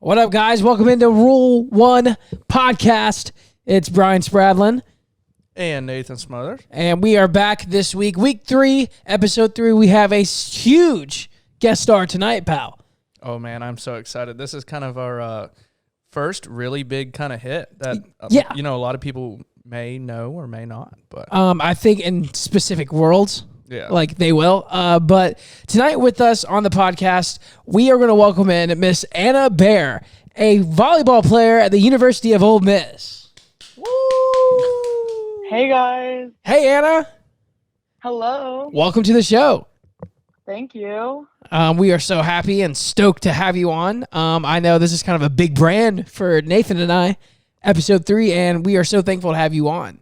What up, guys? Welcome into Rule 1 Podcast. It's Brian Spradlin. And Nathan Smothers. And we are back this week. Week 3, Episode 3. We have a huge guest star tonight, pal. Oh, man, I'm so excited. This is kind of our first really big kind of hit that, a lot of people may know or may not. But I think in specific worlds, like they will. But tonight with us on the podcast, we are going to welcome in Miss Anna Bair, a volleyball player at the University of Ole Miss. Woo! Hey, guys. Hey, Anna. Hello. Welcome to the show. Thank you. We are so happy and stoked to have you on. I know this is kind of a big brand for Nathan and I, Episode 3, and we are so thankful to have you on.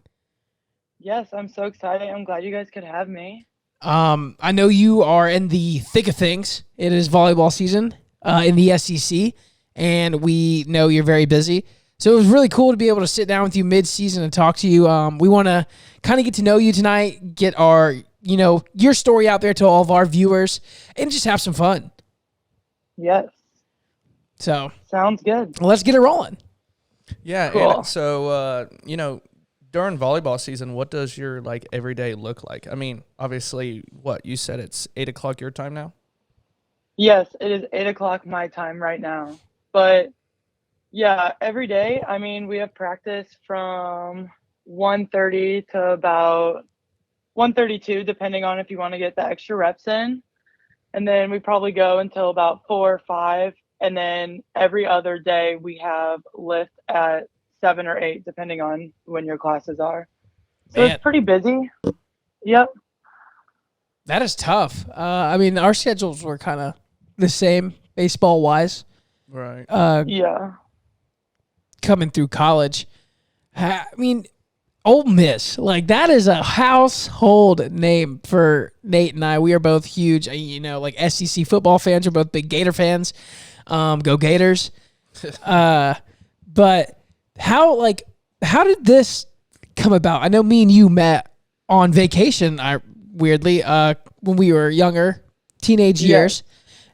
Yes, I'm so excited. I'm glad you guys could have me. I know you are in the thick of things. It is volleyball season in the SEC, and we know you're very busy. So it was really cool to be able to sit down with you mid-season and talk to you. We want to kind of get to know you tonight, get our, your story out there to all of our viewers, and just have some fun. Yes. So sounds good. Let's get it rolling. Yeah. Cool. And so, during volleyball season, what does your everyday look like? I mean, obviously, you said it's 8 o'clock your time now? Yes, it is 8 o'clock my time right now. But yeah, every day, we have practice from 1:30 to about 1:32, depending on if you want to get the extra reps in. And then we probably go until about 4 or 5. And then every other day we have lift at 7 or 8, depending on when your classes are. So It's pretty busy. Yep. That is tough. Our schedules were kind of the same baseball-wise. Right. Yeah. Coming through college. Ole Miss, that is a household name for Nate and I. We are both huge, SEC football fans. We're both big Gator fans. Go Gators. But how did this come about? I know me and you met on vacation, weirdly, when we were younger, teenage years.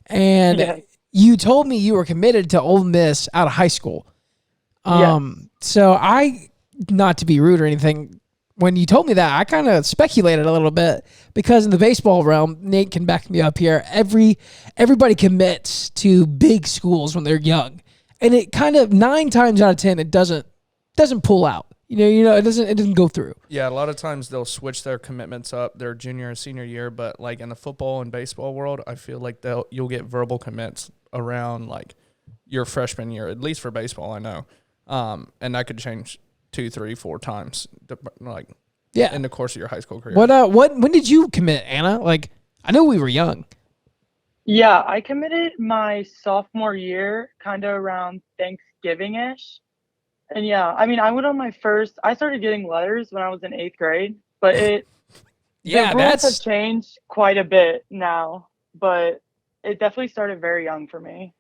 And you told me you were committed to Ole Miss out of high school. So not to be rude or anything, when you told me that, I kind of speculated a little bit because in the baseball realm, Nate can back me up here. Everybody commits to big schools when they're young, and it kind of 9 times out of 10 it doesn't pull out. It doesn't go through. Yeah, a lot of times they'll switch their commitments up their junior and senior year, but in the football and baseball world, I feel like you'll get verbal commits around your freshman year, at least for baseball, I know. And that could change 2, 3, 4 times, in the course of your high school career. When did you commit, Anna? I know we were young. Yeah, I committed my sophomore year, kind of around Thanksgiving-ish. And I went on I started getting letters when I was in 8th grade, but the rules have changed quite a bit now, but it definitely started very young for me.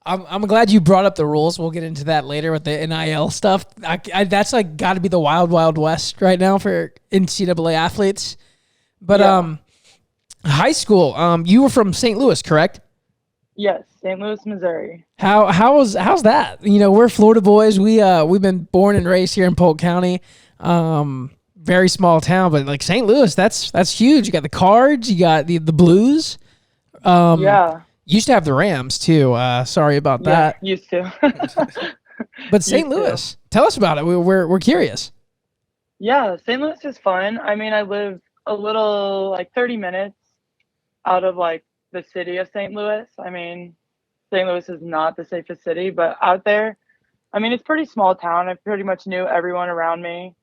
I'm glad you brought up the rules. We'll get into that later with the NIL stuff. That's got to be the wild, wild west right now for NCAA athletes. But high school, you were from St. Louis, correct? Yes, St. Louis, Missouri. How's that? We're Florida boys. We've been born and raised here in Polk County. Very small town, but St. Louis, that's huge. You got the Cards, you got the Blues. Used to have the Rams too. Sorry about that. Used to. But St. Louis, tell us about it. We're curious. Yeah, St. Louis is fun. I live a little 30 minutes out of the city of St. Louis. St. Louis is not the safest city, but out there, it's a pretty small town. I pretty much knew everyone around me.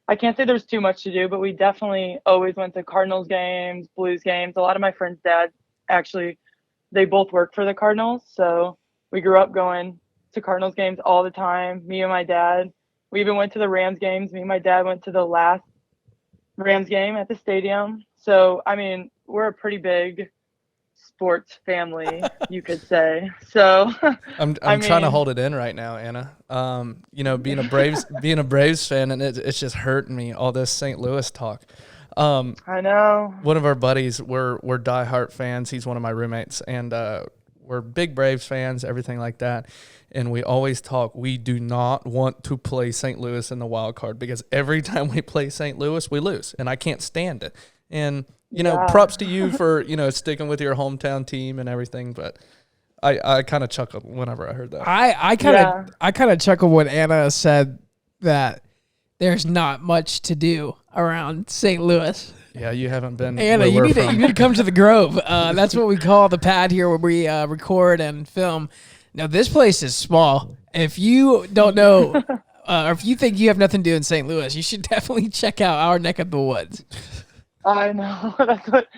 I can't say there's too much to do, but we definitely always went to Cardinals games, Blues games. A lot of my friends' dads actually, they both work for the Cardinals, so we grew up going to Cardinals games all the time, me and my dad. We even went to the Rams games. Me and my dad went to the last Rams game at the stadium. So, we're a pretty big sports family, you could say. So I'm trying to hold it in right now, Anna. Being a Braves fan, and it's just hurting me, all this St. Louis talk. I know. One of our buddies, we're diehard fans. He's one of my roommates, and we're big Braves fans, everything like that. And we always talk, we do not want to play St. Louis in the wild card because every time we play St. Louis, we lose. And I can't stand it. And, you know, props to you for, you know, sticking with your hometown team and everything. But I kind of chuckled whenever I heard that. I kind of chuckled when Anna said that there's not much to do around St. Louis. Yeah, you haven't been. Anna, you need to come to the Grove. That's what we call the pad here where we record and film. Now, this place is small. If you don't know, or if you think you have nothing to do in St. Louis, you should definitely check out our neck of the woods. I know. That's what.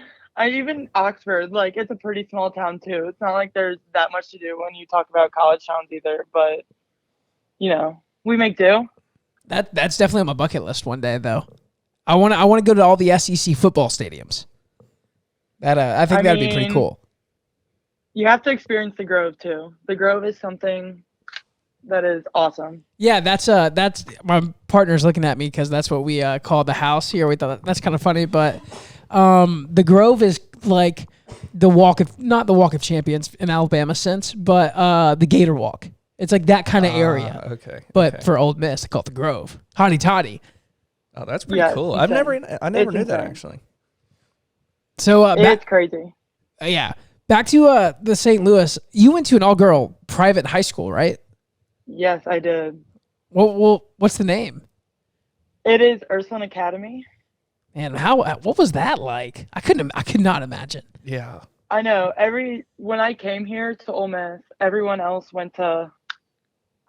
Even Oxford, like, it's a pretty small town too. It's not like there's that much to do when you talk about college towns either. But you know, we make do. That's definitely on my bucket list one day, though. I want to go to all the SEC football stadiums. I think that'd be pretty cool. You have to experience the Grove too. The Grove is something that is awesome. Yeah, that's my partner's looking at me because that's what we call the house here. We thought that's kind of funny, but the Grove is like not the Walk of Champions in Alabama sense, but the Gator Walk. It's like that kind of area. Okay. But for Ole Miss, they call it the Grove. Hotty toddy. Oh, that's pretty cool. I never knew that actually. So it's crazy. Yeah. Back to the St. Louis. You went to an all-girl private high school, right? Yes, I did. Well, what's the name? It is Ursuline Academy. Man, what was that like? I could not imagine. Yeah. I know. When I came here to Ole Miss, everyone else went to,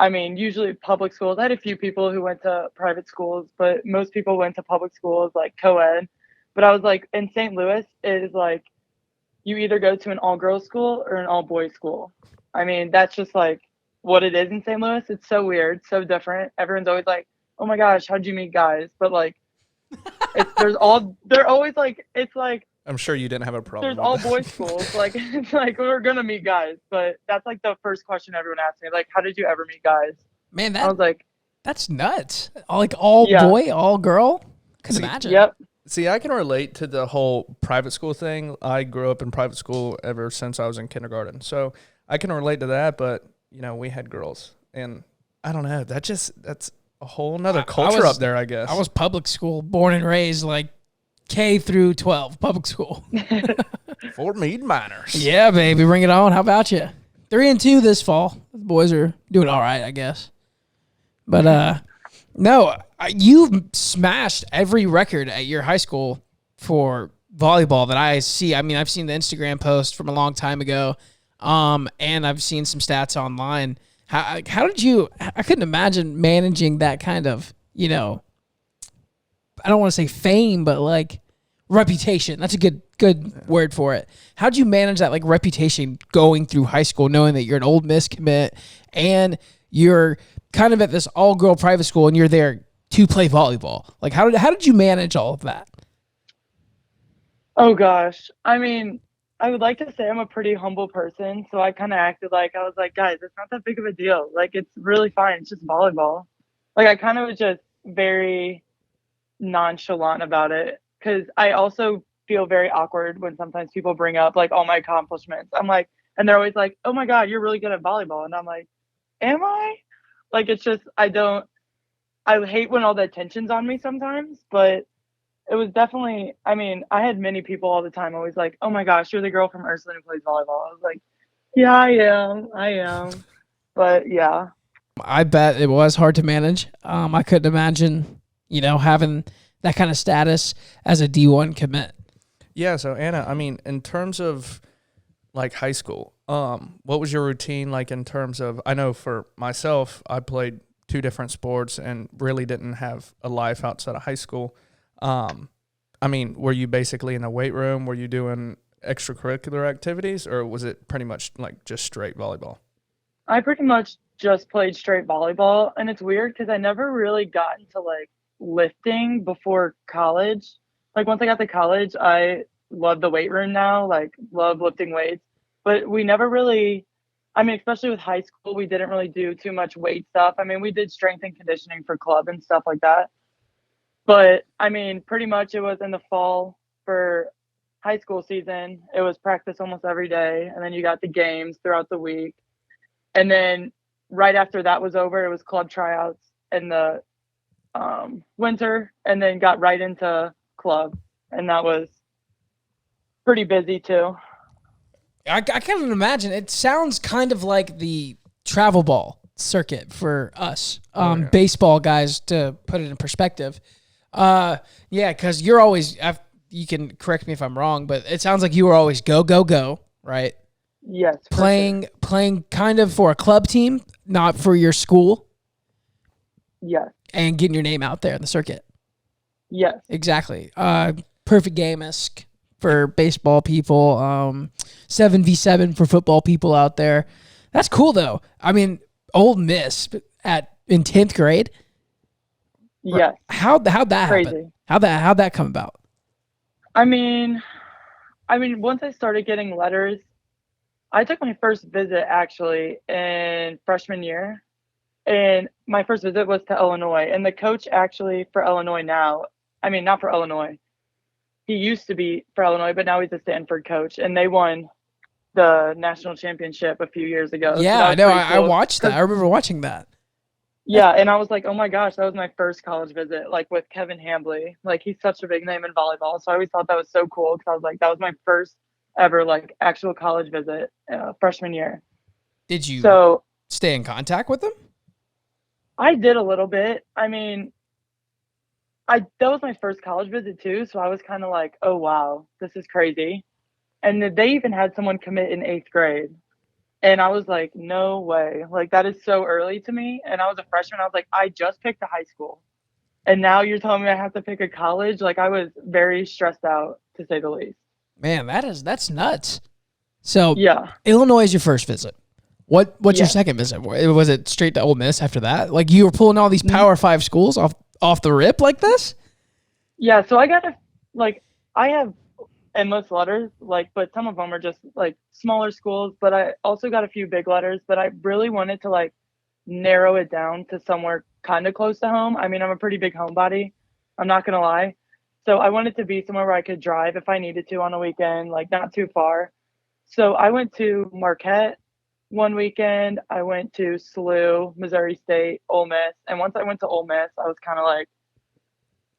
usually public schools. I had a few people who went to private schools, but most people went to public schools, like co-ed. But I was like, in St. Louis, it is like, you either go to an all-girls school or an all-boys school. I mean, that's just like what it is in St. Louis. It's so weird, so different. Everyone's always like, oh my gosh, how'd you meet guys? But like, they're always like, it's like, I'm sure you didn't have a problem. There's all boys schools. Like, it's like we're gonna meet guys, but that's like the first question everyone asks me. Like, how did you ever meet guys? Man, I was like, that's nuts. Like all boy, all girl. Couldn't imagine. Yep. See, I can relate to the whole private school thing. I grew up in private school ever since I was in kindergarten, so I can relate to that. But you know, we had girls, and I don't know. That's a whole nother culture up there, I guess. I was public school, born and raised, like K through 12, public school. Fort Meade Miners. Yeah, baby, bring it on. How about you? 3-2 this fall. The boys are doing all right, I guess. But no, you've smashed every record at your high school for volleyball that I see. I mean, I've seen the Instagram post from a long time ago, and I've seen some stats online. How did you? I couldn't imagine managing that kind of, you know, I don't want to say fame, but like reputation. That's a good word for it. How'd you manage that like reputation going through high school, knowing that you're an Ole Miss commit and you're kind of at this all-girl private school and you're there to play volleyball? Like how did you manage all of that? Oh gosh. I mean, I would like to say I'm a pretty humble person, so I kind of acted like I was like, guys, it's not that big of a deal. Like, it's really fine. It's just volleyball. Like, I kind of was just very nonchalant about it because I also feel very awkward when sometimes people bring up like all my accomplishments. I'm like, and they're always like, oh my God, you're really good at volleyball. And I'm like, am I? Like, it's just, I hate when all the attention's on me sometimes, but it was definitely, I mean, I had many people all the time always like, oh my gosh, you're the girl from Ursuline who plays volleyball. I was like, yeah, I am. But yeah. I bet it was hard to manage. I couldn't imagine, you know, having that kind of status as a D1 commit. Yeah, so Anna, I mean, in terms of like high school, what was your routine like in terms of, I know for myself, I played 2 different sports and really didn't have a life outside of high school. I mean, were you basically in the weight room? Were you doing extracurricular activities, or was it pretty much like just straight volleyball? I pretty much just played straight volleyball, and it's weird because I never really got into like lifting before college. Like once I got to college, I love the weight room now, like love lifting weights, but we never really, I mean, especially with high school, we didn't really do too much weight stuff. I mean, we did strength and conditioning for club and stuff like that. But I mean, pretty much it was in the fall for high school season, it was practice almost every day, and then you got the games throughout the week. And then right after that was over, it was club tryouts in the winter, and then got right into club, and that was pretty busy too. I can't imagine. It sounds kind of like the travel ball circuit for us, baseball guys, to put it in perspective. Yeah, because you're always, you can correct me if I'm wrong, but it sounds like you were always go, go, go, right? Yes. Playing kind of for a club team, not for your school. Yes. And getting your name out there in the circuit. Yes. Exactly. Perfect game-esque for baseball people. 7v7 for football people out there. That's cool, though. I mean, Ole Miss in 10th grade. Yes. How'd that Crazy. happen? How'd that come about? I mean, once I started getting letters, I took my first visit actually in freshman year. And my first visit was to Illinois. And the coach actually for Illinois now, not for Illinois. He used to be for Illinois, but now he's a Stanford coach. And they won the national championship a few years ago. Yeah, so I know. cool. I watched that. I remember watching that. Yeah, and I was like, oh my gosh, that was my first college visit, like with Kevin Hambley. Like, he's such a big name in volleyball. So I always thought that was so cool because I was like, that was my first ever, like, actual college visit freshman year. Did you stay in contact with them? I did a little bit. That was my first college visit too. So I was kind of like, oh, wow, this is crazy. And they even had someone commit in 8th grade. And I was like, no way. Like, that is so early to me. And I was a freshman. I was like, I just picked a high school. And now you're telling me I have to pick a college? Like, I was very stressed out, to say the least. Man, that's nuts. So, yeah. Illinois is your first visit. What's your second visit? Was it straight to Ole Miss after that? Like, you were pulling all these Power 5 schools off the rip like this? Yeah, so I have endless letters, but some of them are just like smaller schools, but I also got a few big letters, but I really wanted to like narrow it down to somewhere kind of close to home. I'm a pretty big homebody. I'm not going to lie. So I wanted to be somewhere where I could drive if I needed to on a weekend, like not too far. So I went to Marquette one weekend. I went to SLU, Missouri State, Ole Miss. And once I went to Ole Miss, I was kind of like,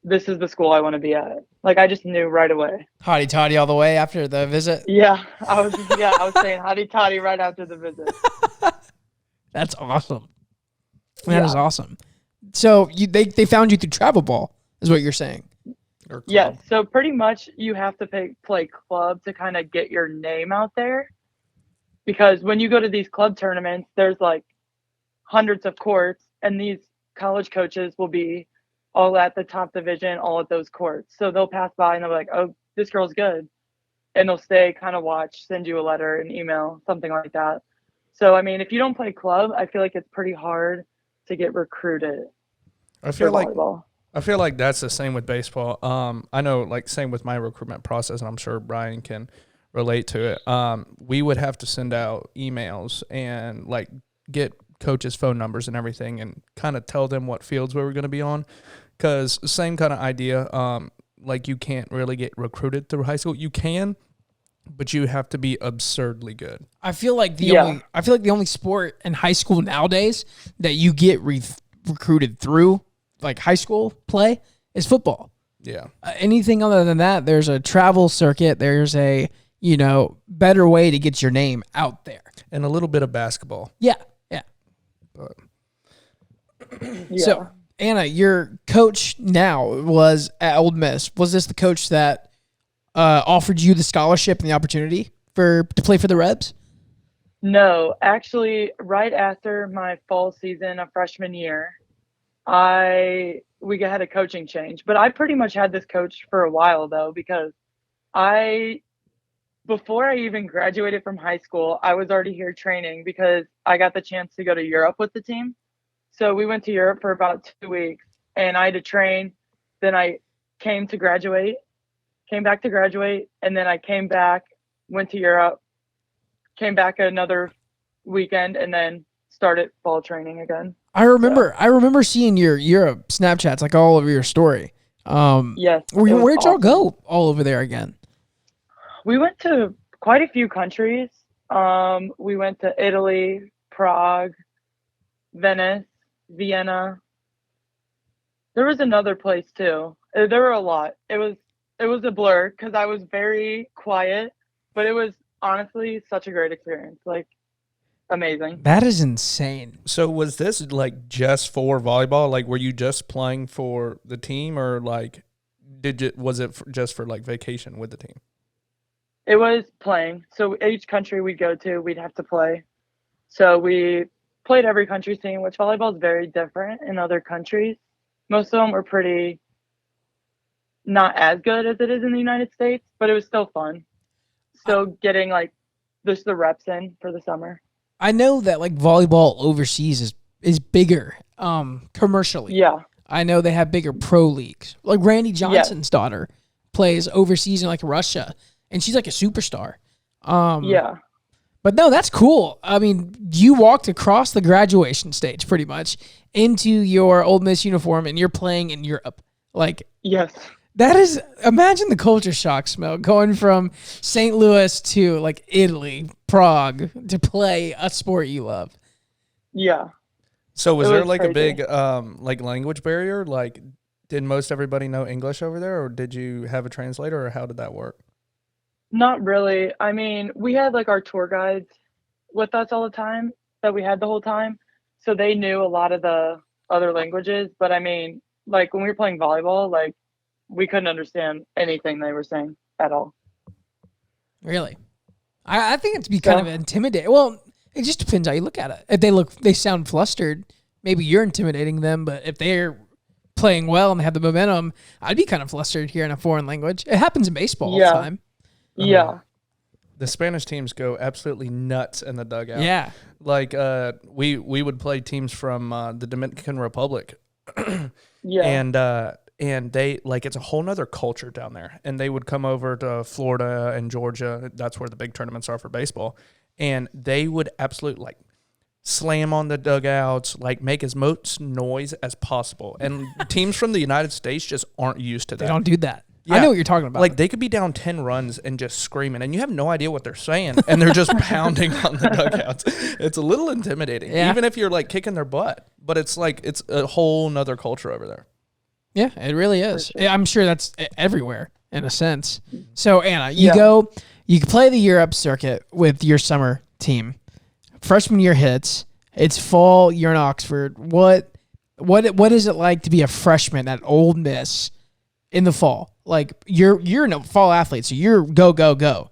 this is the school I want to be at. Like, I just knew right away. Hotty toddy all the way after the visit? Yeah, I was saying hotty toddy right after the visit. That's awesome. That is awesome. So they found you through travel ball, is what you're saying? Yes. So pretty much you have to play club to kind of get your name out there. Because when you go to these club tournaments, there's like hundreds of courts, and these college coaches will be all at the top division, all at those courts. So they'll pass by and they'll be like, oh, this girl's good. And they'll stay, kind of watch, send you a letter, an email, something like that. So, if you don't play club, I feel like it's pretty hard to get recruited. I feel like that's the same with baseball. I know, like, same with my recruitment process, and I'm sure Brian can relate to it. We would have to send out emails and, like, get coaches' phone numbers and everything and kind of tell them what fields we were going to be on. Because same kind of idea, like you can't really get recruited through high school. You can, but you have to be absurdly good. I feel like the only sport in high school nowadays that you get recruited through, like high school play, is football. Yeah. Anything other than that, there's a travel circuit. There's a better way to get your name out there, and a little bit of basketball. Yeah. But. So, Anna, your coach now was at Ole Miss. Was this the coach that offered you the scholarship and the opportunity to play for the Rebs? No, actually, right after my fall season of freshman year, we had a coaching change. But I pretty much had this coach for a while though, because before I even graduated from high school, I was already here training because I got the chance to go to Europe with the team. So we went to Europe for about 2 weeks, and I had to train. Then I came back to graduate, and then I came back, went to Europe, came back another weekend, and then started fall training again. I remember seeing your Europe Snapchats like all over your story. Yes. Where'd y'all go all over there again? We went to quite a few countries. We went to Italy, Prague, Venice, Vienna. There was another place too. There were a lot. It was a blur because I was very quiet, but it was honestly such a great experience. Like, amazing. That is insane. So was this like just for volleyball? Like, were you just playing for the team, or like, was it just for like vacation with the team? It was playing. So each country we'd go to, we'd have to play. So we played every country's team, which volleyball is very different in other countries. Most of them were pretty not as good as it is in the United States, but it was still fun. Still getting like just the reps in for the summer. I know that like volleyball overseas is bigger commercially. Yeah. I know they have bigger pro leagues. Like Randy Johnson's daughter plays overseas in like Russia, and she's like a superstar. Yeah. But no, that's cool. I mean, you walked across the graduation stage pretty much into your Ole Miss uniform, and you're playing in Europe. Like, yes. That is, imagine the culture shock, Smell, going from St. Louis to like Italy, Prague, to play a sport you love. Yeah. So was there like crazy. a big like language barrier? Like, did most everybody know English over there, or did you have a translator, or how did that work? Not really. I mean, we had like our tour guides with us all the time that we had the whole time. So they knew a lot of the other languages. But I mean, like when we were playing volleyball, like we couldn't understand anything they were saying at all. Really? I think it'd be kind of intimidating. Well, it just depends how you look at it. If they sound flustered, maybe you're intimidating them. But if they're playing well and they have the momentum, I'd be kind of flustered hearing a foreign language. It happens in baseball all the time. Yeah. The Spanish teams go absolutely nuts in the dugout. Yeah. Like we would play teams from the Dominican Republic. Yeah. And they like it's a whole nother culture down there. And they would come over to Florida and Georgia. That's where the big tournaments are for baseball. And they would absolutely like slam on the dugouts, like make as much noise as possible. And teams from the United States just aren't used to that. They don't do that. Yeah. I know what you're talking about. Like, they could be down 10 runs and just screaming, and you have no idea what they're saying, and they're just pounding on the dugouts. It's a little intimidating, even if you're, like, kicking their butt. But it's, like, it's a whole nother culture over there. Yeah, it really is. Sure. I'm sure that's everywhere, in a sense. So, Anna, you play the Europe circuit with your summer team. Freshman year hits. It's fall. You're in Oxford. What is it like to be a freshman at Ole Miss in the fall? Like, you're a fall athlete, so you're go, go, go.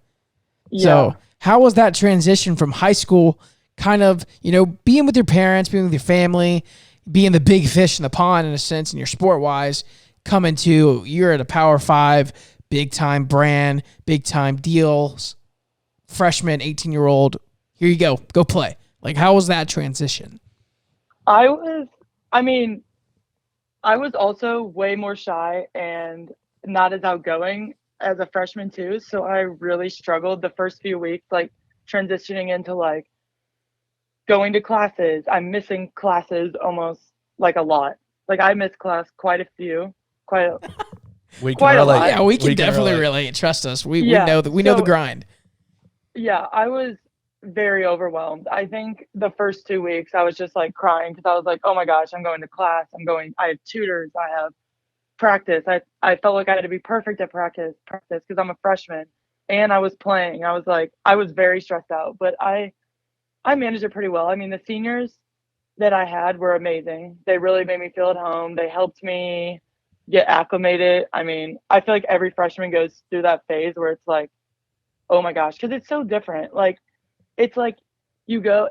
Yeah. So how was that transition from high school, kind of, being with your parents, being with your family, being the big fish in the pond in a sense, and your sport-wise, coming to, you're at a Power 5, big-time brand, big-time deals, freshman, 18-year-old, here you go play. Like, how was that transition? I was also way more shy and not as outgoing as a freshman too. So I really struggled the first few weeks, like transitioning into like going to classes. I'm missing classes almost like a lot. Like I missed class quite a lot. Yeah, we can definitely relate. Trust us. We know that we know the grind. Yeah, I was very overwhelmed. I think the first 2 weeks I was just like crying because I was like, oh my gosh, I'm going to class. I have tutors. I have practice. I felt like I had to be perfect at practice because I'm a freshman and I was playing. I was very stressed out, but I managed it pretty well. I mean, the seniors that I had were amazing. They really made me feel at home. They helped me get acclimated. I mean, I feel like every freshman goes through that phase where it's like, oh my gosh, because it's so different. Like, it's like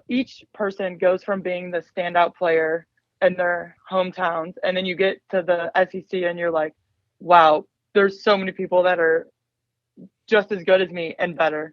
each person goes from being the standout player in their hometowns, and then you get to the SEC and you're like, wow, there's so many people that are just as good as me and better.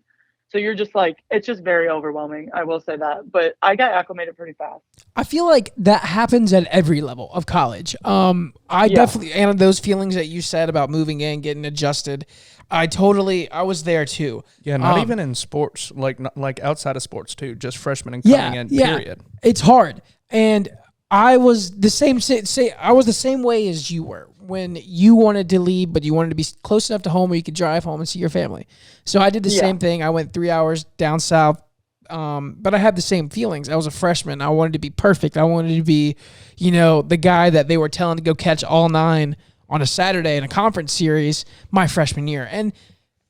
So you're just like, it's just very overwhelming. I will say that, but I got acclimated pretty fast. I feel like that happens at every level of college. Definitely, and those feelings that you said about moving in, getting adjusted, I was there too. Yeah, not even in sports, like outside of sports too, just freshmen and coming in, period. It's hard. And I was the same way as you were. when you wanted to leave, but you wanted to be close enough to home where you could drive home and see your family. So I did the same thing. I went 3 hours down south, but I had the same feelings. I was a freshman. I wanted to be perfect. I wanted to be, the guy that they were telling to go catch all 9 on a Saturday in a conference series my freshman year. And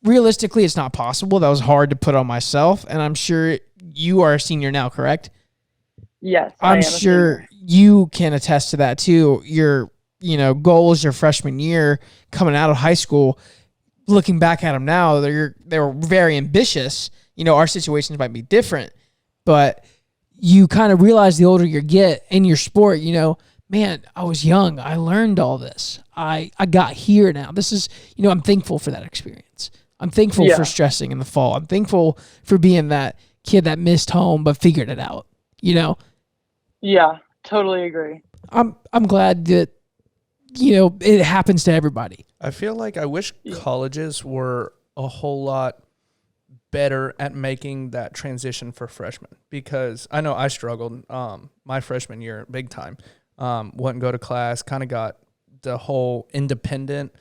realistically, it's not possible. That was hard to put on myself, and I'm sure you are a senior now, correct? Yes, I'm sure you can attest to that too. Your, goals your freshman year coming out of high school, looking back at them now, they were very ambitious. Our situations might be different, but you kind of realize the older you get in your sport, man, I was young. I learned all this. I got here now. This is, I'm thankful for that experience. I'm thankful for stressing in the fall. I'm thankful for being that kid that missed home but figured it out, Yeah, totally agree. I'm glad that, it happens to everybody. I feel like I wish colleges were a whole lot better at making that transition for freshmen, because I know I struggled my freshman year big time. Wouldn't go to class, kind of got the whole independent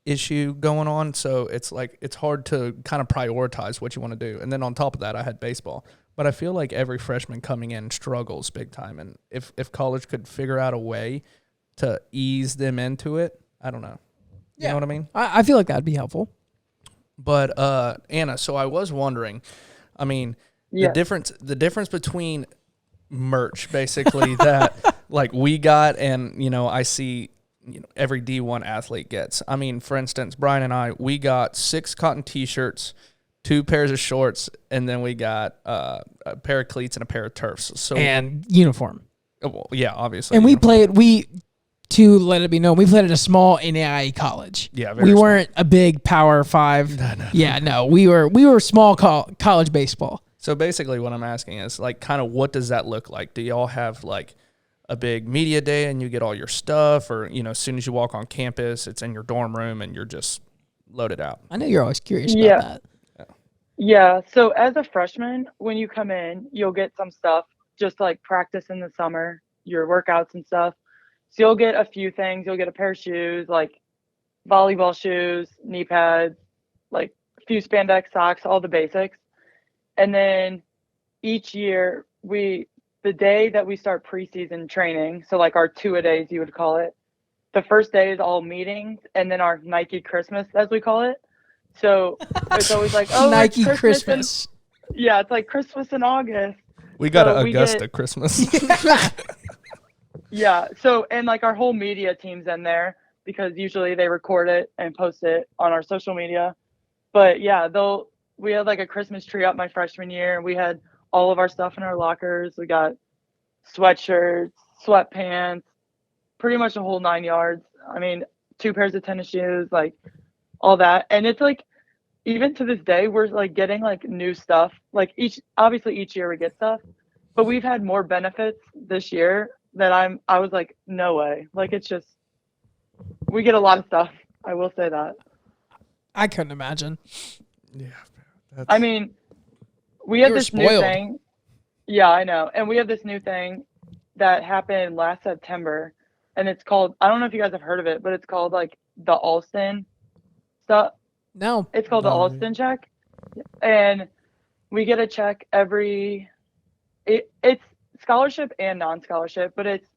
issue going on. So it's like it's hard to kind of prioritize what you want to do. And then on top of that, I had baseball. But I feel like every freshman coming in struggles big time. And if college could figure out a way to ease them into it, I don't know. You know what I mean? I feel like that'd be helpful. But Anna, so I was wondering, I mean, the difference between merch basically that like we got and I see every D1 athlete gets. I mean, for instance, Brian and I, we got 6 cotton t-shirts, 2 pairs of shorts, and then we got a pair of cleats and a pair of turfs. So and uniform. Well, yeah, obviously. And to let it be known, we played at a small NAIA college. Yeah, we weren't a big Power 5. No. Yeah, no, we were small college baseball. So basically what I'm asking is like kind of what does that look like? Do y'all have like a big media day and you get all your stuff, or as soon as you walk on campus, it's in your dorm room and you're just loaded out? I know you're always curious about that. Yeah, so as a freshman, when you come in, you'll get some stuff, just like practice in the summer, your workouts and stuff. So you'll get a few things. You'll get a pair of shoes, like volleyball shoes, knee pads, like a few spandex socks, all the basics. And then each year, the day that we start preseason training, so like our 2-a-days, you would call it, the first day is all meetings, and then our Nike Christmas, as we call it. So it's always like, oh, Nike Christmas. Yeah, it's like Christmas in August. We got an Augusta Christmas. Yeah, so and like our whole media team's in there because usually they record it and post it on our social media. But yeah, we had like a Christmas tree up my freshman year, and we had all of our stuff in our lockers. We got sweatshirts, sweatpants, pretty much a whole 9 yards. I mean, 2 pairs of tennis shoes, like all that. And it's like, even to this day, we're like getting like new stuff. Like each year we get stuff, but we've had more benefits this year that I was like, no way. Like it's just, we get a lot of stuff. I will say that. I couldn't imagine. Yeah. I mean, we have this new thing. Yeah, I know. And we have this new thing that happened last September, and it's called, I don't know if you guys have heard of it, but it's called like the Alston stuff. No. It's called the Alston check. And we get a check it's scholarship and non-scholarship, but it's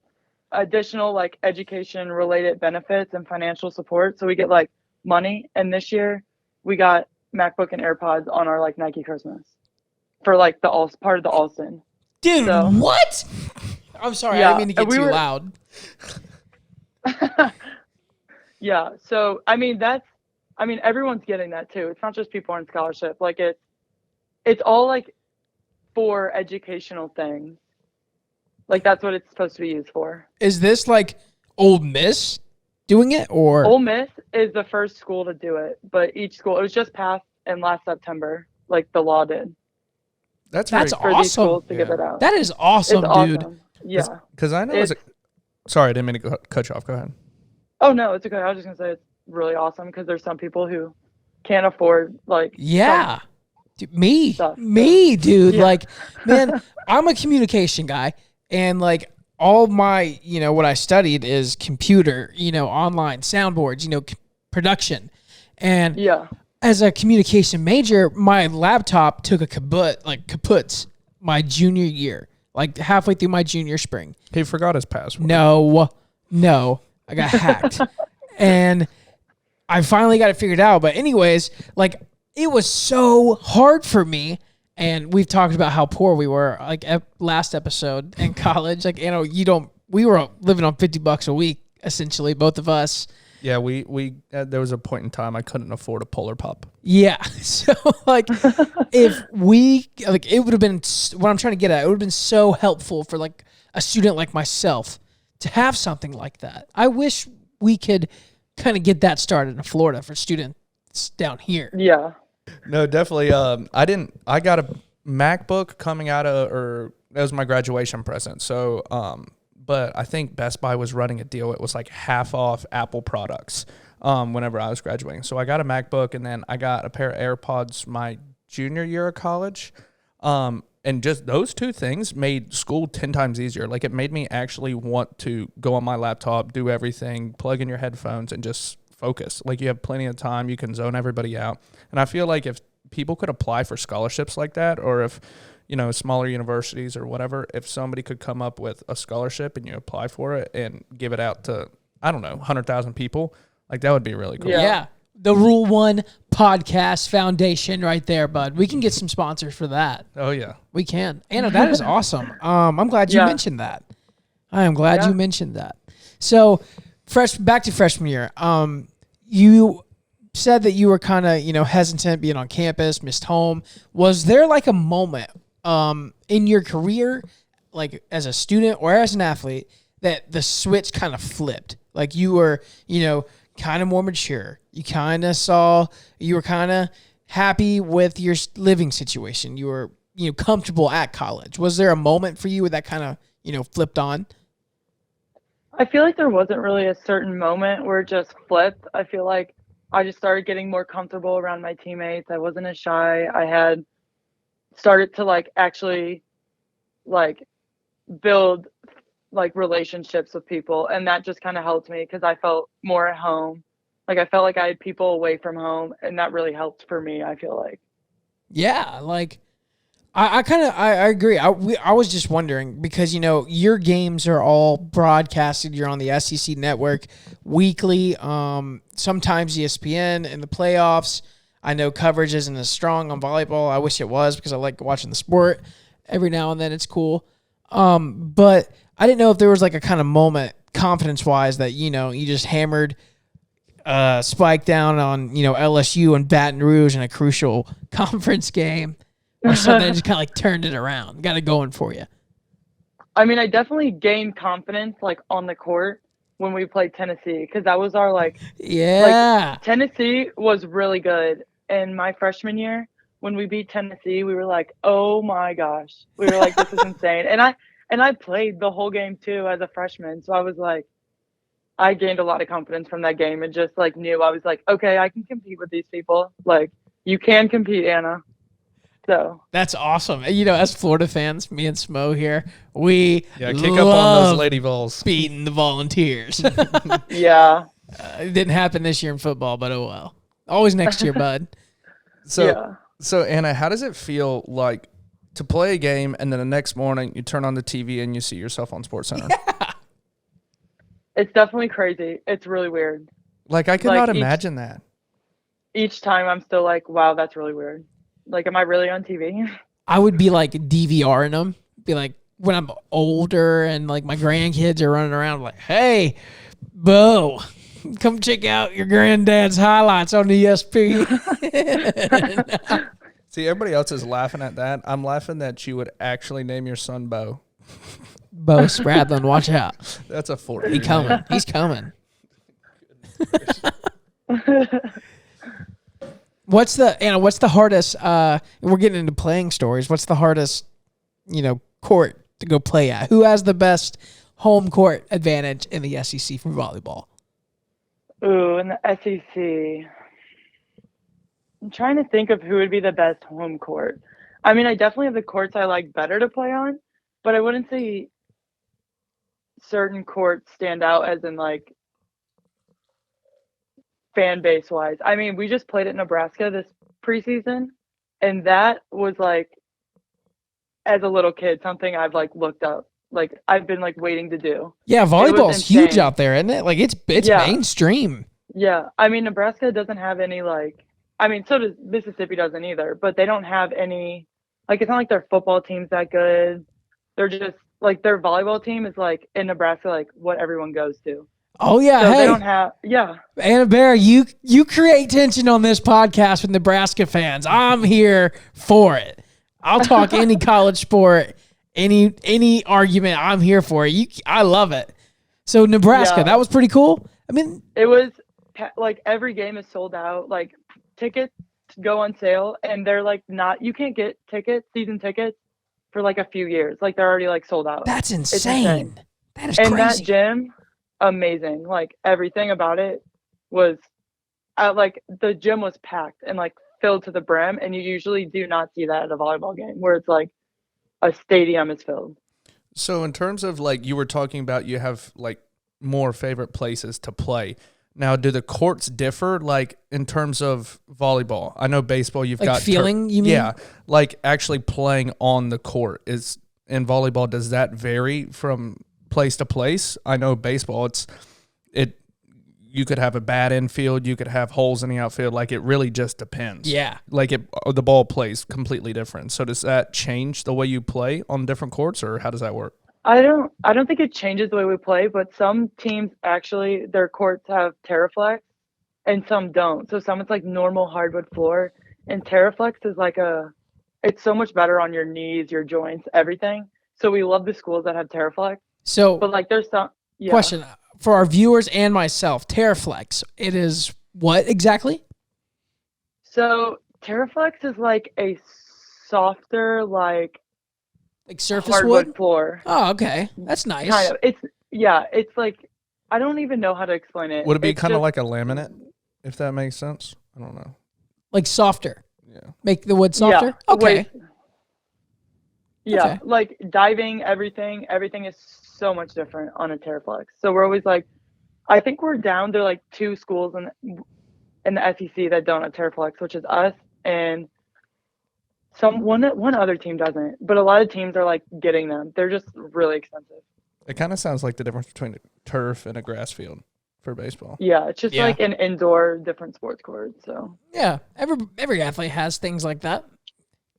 additional like education related benefits and financial support. So we get like money. And this year we got MacBook and AirPods on our like Nike Christmas for like the part of the Alston. Dude, what? I'm sorry, I didn't mean to get too loud. Yeah, so I mean everyone's getting that too. It's not just people on scholarship. Like it's all like for educational things. Like that's what it's supposed to be used for. Is this like Ole Miss doing it, or? Ole Miss is the first school to do it, but each school, it was just passed in last September, like the law did. That's awesome. For these schools to get that out. That is awesome, dude. Awesome. Yeah. Because I know sorry, I didn't mean to cut you off. Go ahead. Oh, no, it's okay. I was just going to say it's really awesome because there's some people who can't afford, like, dude, me, dude. Yeah. Like, man, I'm a communication guy, and like all my, what I studied is computer, online soundboards, production. And Yeah. as a communication major, my laptop took a kaput my junior year, like halfway through my junior spring. He forgot his password. No, I got hacked. And I finally got it figured out. But anyways, like it was so hard for me. And we've talked about how poor we were, like last episode in college. Like, we were living on $50 a week, essentially, both of us. Yeah, we there was a point in time I couldn't afford a Polar Pop. Yeah. So like if it would have been, what I'm trying to get at, it would have been so helpful for like a student like myself to have something like that. I wish we could kind of get that started in Florida for students down here. Yeah. No, definitely. I got a MacBook coming out of, or that was my graduation present. So, but I think Best Buy was running a deal. It was like half off Apple products whenever I was graduating. So I got a MacBook, and then I got a pair of AirPods my junior year of college. And just those two things made school 10 times easier. Like it made me actually want to go on my laptop, do everything, plug in your headphones, and just focus. Like you have plenty of time. You can zone everybody out. And I feel like if people could apply for scholarships like that, or if, smaller universities or whatever, if somebody could come up with a scholarship and you apply for it and give it out to, 100,000 people, like that would be really cool. Yeah. The Rule 1 Podcast Foundation right there, bud. We can get some sponsors for that. Oh, yeah. We can. Anna, that is awesome. I'm glad you mentioned that. I am glad you mentioned that. So, back to freshman year. You said that you were kind of, hesitant being on campus, missed home. Was there like a moment in your career, like as a student or as an athlete, that the switch kind of flipped? Like you were, kind of more mature. You were kind of happy with your living situation. You were, comfortable at college. Was there a moment for you where that kind of, flipped on? I feel like there wasn't really a certain moment where it just flipped. I feel like I just started getting more comfortable around my teammates. I wasn't as shy. I had started to actually build relationships with people, and that just kind of helped me because I felt more at home. Like I felt like I had people away from home, and that really helped for me, I feel like. Yeah, I agree. I was just wondering because your games are all broadcasted. You're on the SEC network weekly. Sometimes ESPN in the playoffs. I know coverage isn't as strong on volleyball. I wish it was because I like watching the sport. Every now and then it's cool. But I didn't know if there was like a kind of moment confidence-wise that, you just hammered Spike down on, LSU and Baton Rouge in a crucial conference game or something that just kind of turned it around. Got it going for you. I mean, I definitely gained confidence on the court when we played Tennessee because that was our Tennessee was really good. In my freshman year, when we beat Tennessee, we were like, oh my gosh. We were like, this is insane. And I played the whole game too as a freshman. So I was like, I gained a lot of confidence from that game and just knew I was like, okay, I can compete with these people. You can compete, Anna. So that's awesome. As Florida fans, me and Smo here, we kick up on those Lady Vols, beating the Volunteers. Yeah. It didn't happen this year in football, but oh well. Always next year, bud. So Anna, how does it feel like to play a game and then the next morning you turn on the TV and you see yourself on SportsCenter? Yeah. It's definitely crazy. It's really weird. I could not imagine that. Each time I'm still like, wow, that's really weird. Am I really on TV? I would be DVRing them. Be like, when I'm older and my grandkids are running around hey, Bo, come check out your granddad's highlights on the ESP. See, everybody else is laughing at that. I'm laughing that you would actually name your son Bo. Bo Spradlin, watch out. That's a 40. He's coming. He's coming. What's the hardest, we're getting into playing stories. What's the hardest, court to go play at? Who has the best home court advantage in the SEC for volleyball? Ooh, in the SEC. I'm trying to think of who would be the best home court. I mean, I definitely have the courts I like better to play on, but I wouldn't say certain courts stand out as in like fan base wise. I mean, we just played at Nebraska this preseason, and that was like, as a little kid, something I've like looked up. Like I've been like waiting to do. Yeah, volleyball's huge out there, isn't it? Like it's Yeah. mainstream. Yeah. I mean, Nebraska doesn't have any like, I mean, so does Mississippi doesn't either, but they don't have any, like, it's not like their football team's that good. They're just like, their volleyball team is like in Nebraska, like what everyone goes to. Oh yeah, So hey, they don't have, yeah. Anna Bair, you create tension on this podcast with Nebraska fans. I'm here for it. I'll talk any college sport, any argument. I'm here for it. I love it. So Nebraska, Yeah. that was pretty cool. I mean, It was like every game is sold out. Like tickets go on sale, and they're like not. You can't get season tickets, for like a few years. Like they're already like sold out. that's It's insane. That is And crazy. that gym, amazing. Like everything about it was, like the gym was packed and like filled to the brim, and you usually do not see that at a volleyball game where it's like a stadium is filled. So in terms of like you were talking about, you have like more favorite places to play. Now, do the courts differ like in terms of volleyball? I know baseball you've Like got feeling, you mean? Yeah, like actually playing on the court is in volleyball. Does that vary from place to place? I know baseball, you could have a bad infield, you could have holes in the outfield. Like it really just depends. Yeah. Like the ball plays completely different. So does that change the way you play on different courts, or how does that work? I don't think it changes the way we play, but some teams actually their courts have Terraflex and some don't. So some it's like normal hardwood floor, and Terraflex is like it's so much better on your knees, your joints, everything. So we love the schools that have Terraflex. So But like there's some question for our viewers and myself, Terraflex, it is what exactly? So Terraflex is like a softer, like Surface hardwood wood? floor. Oh, okay. That's nice. Kind of. It's like, I don't even know how to explain it. Would it be It's kind of just- like a laminate, if that makes sense? I don't know. Like softer. Yeah. Make the wood softer? Yeah, Okay. wait. Yeah, Okay. like diving, everything is so much different on a Terraflex. So we're always like, I think we're down to like 2 schools in the SEC that don't have Terraflex, which is us and one other team doesn't. But a lot of teams are like getting them. They're just really expensive. It kind of sounds like the difference between a turf and a grass field for baseball. Yeah, it's just Yeah. like an indoor different sports court. So Yeah. Every athlete has things like that.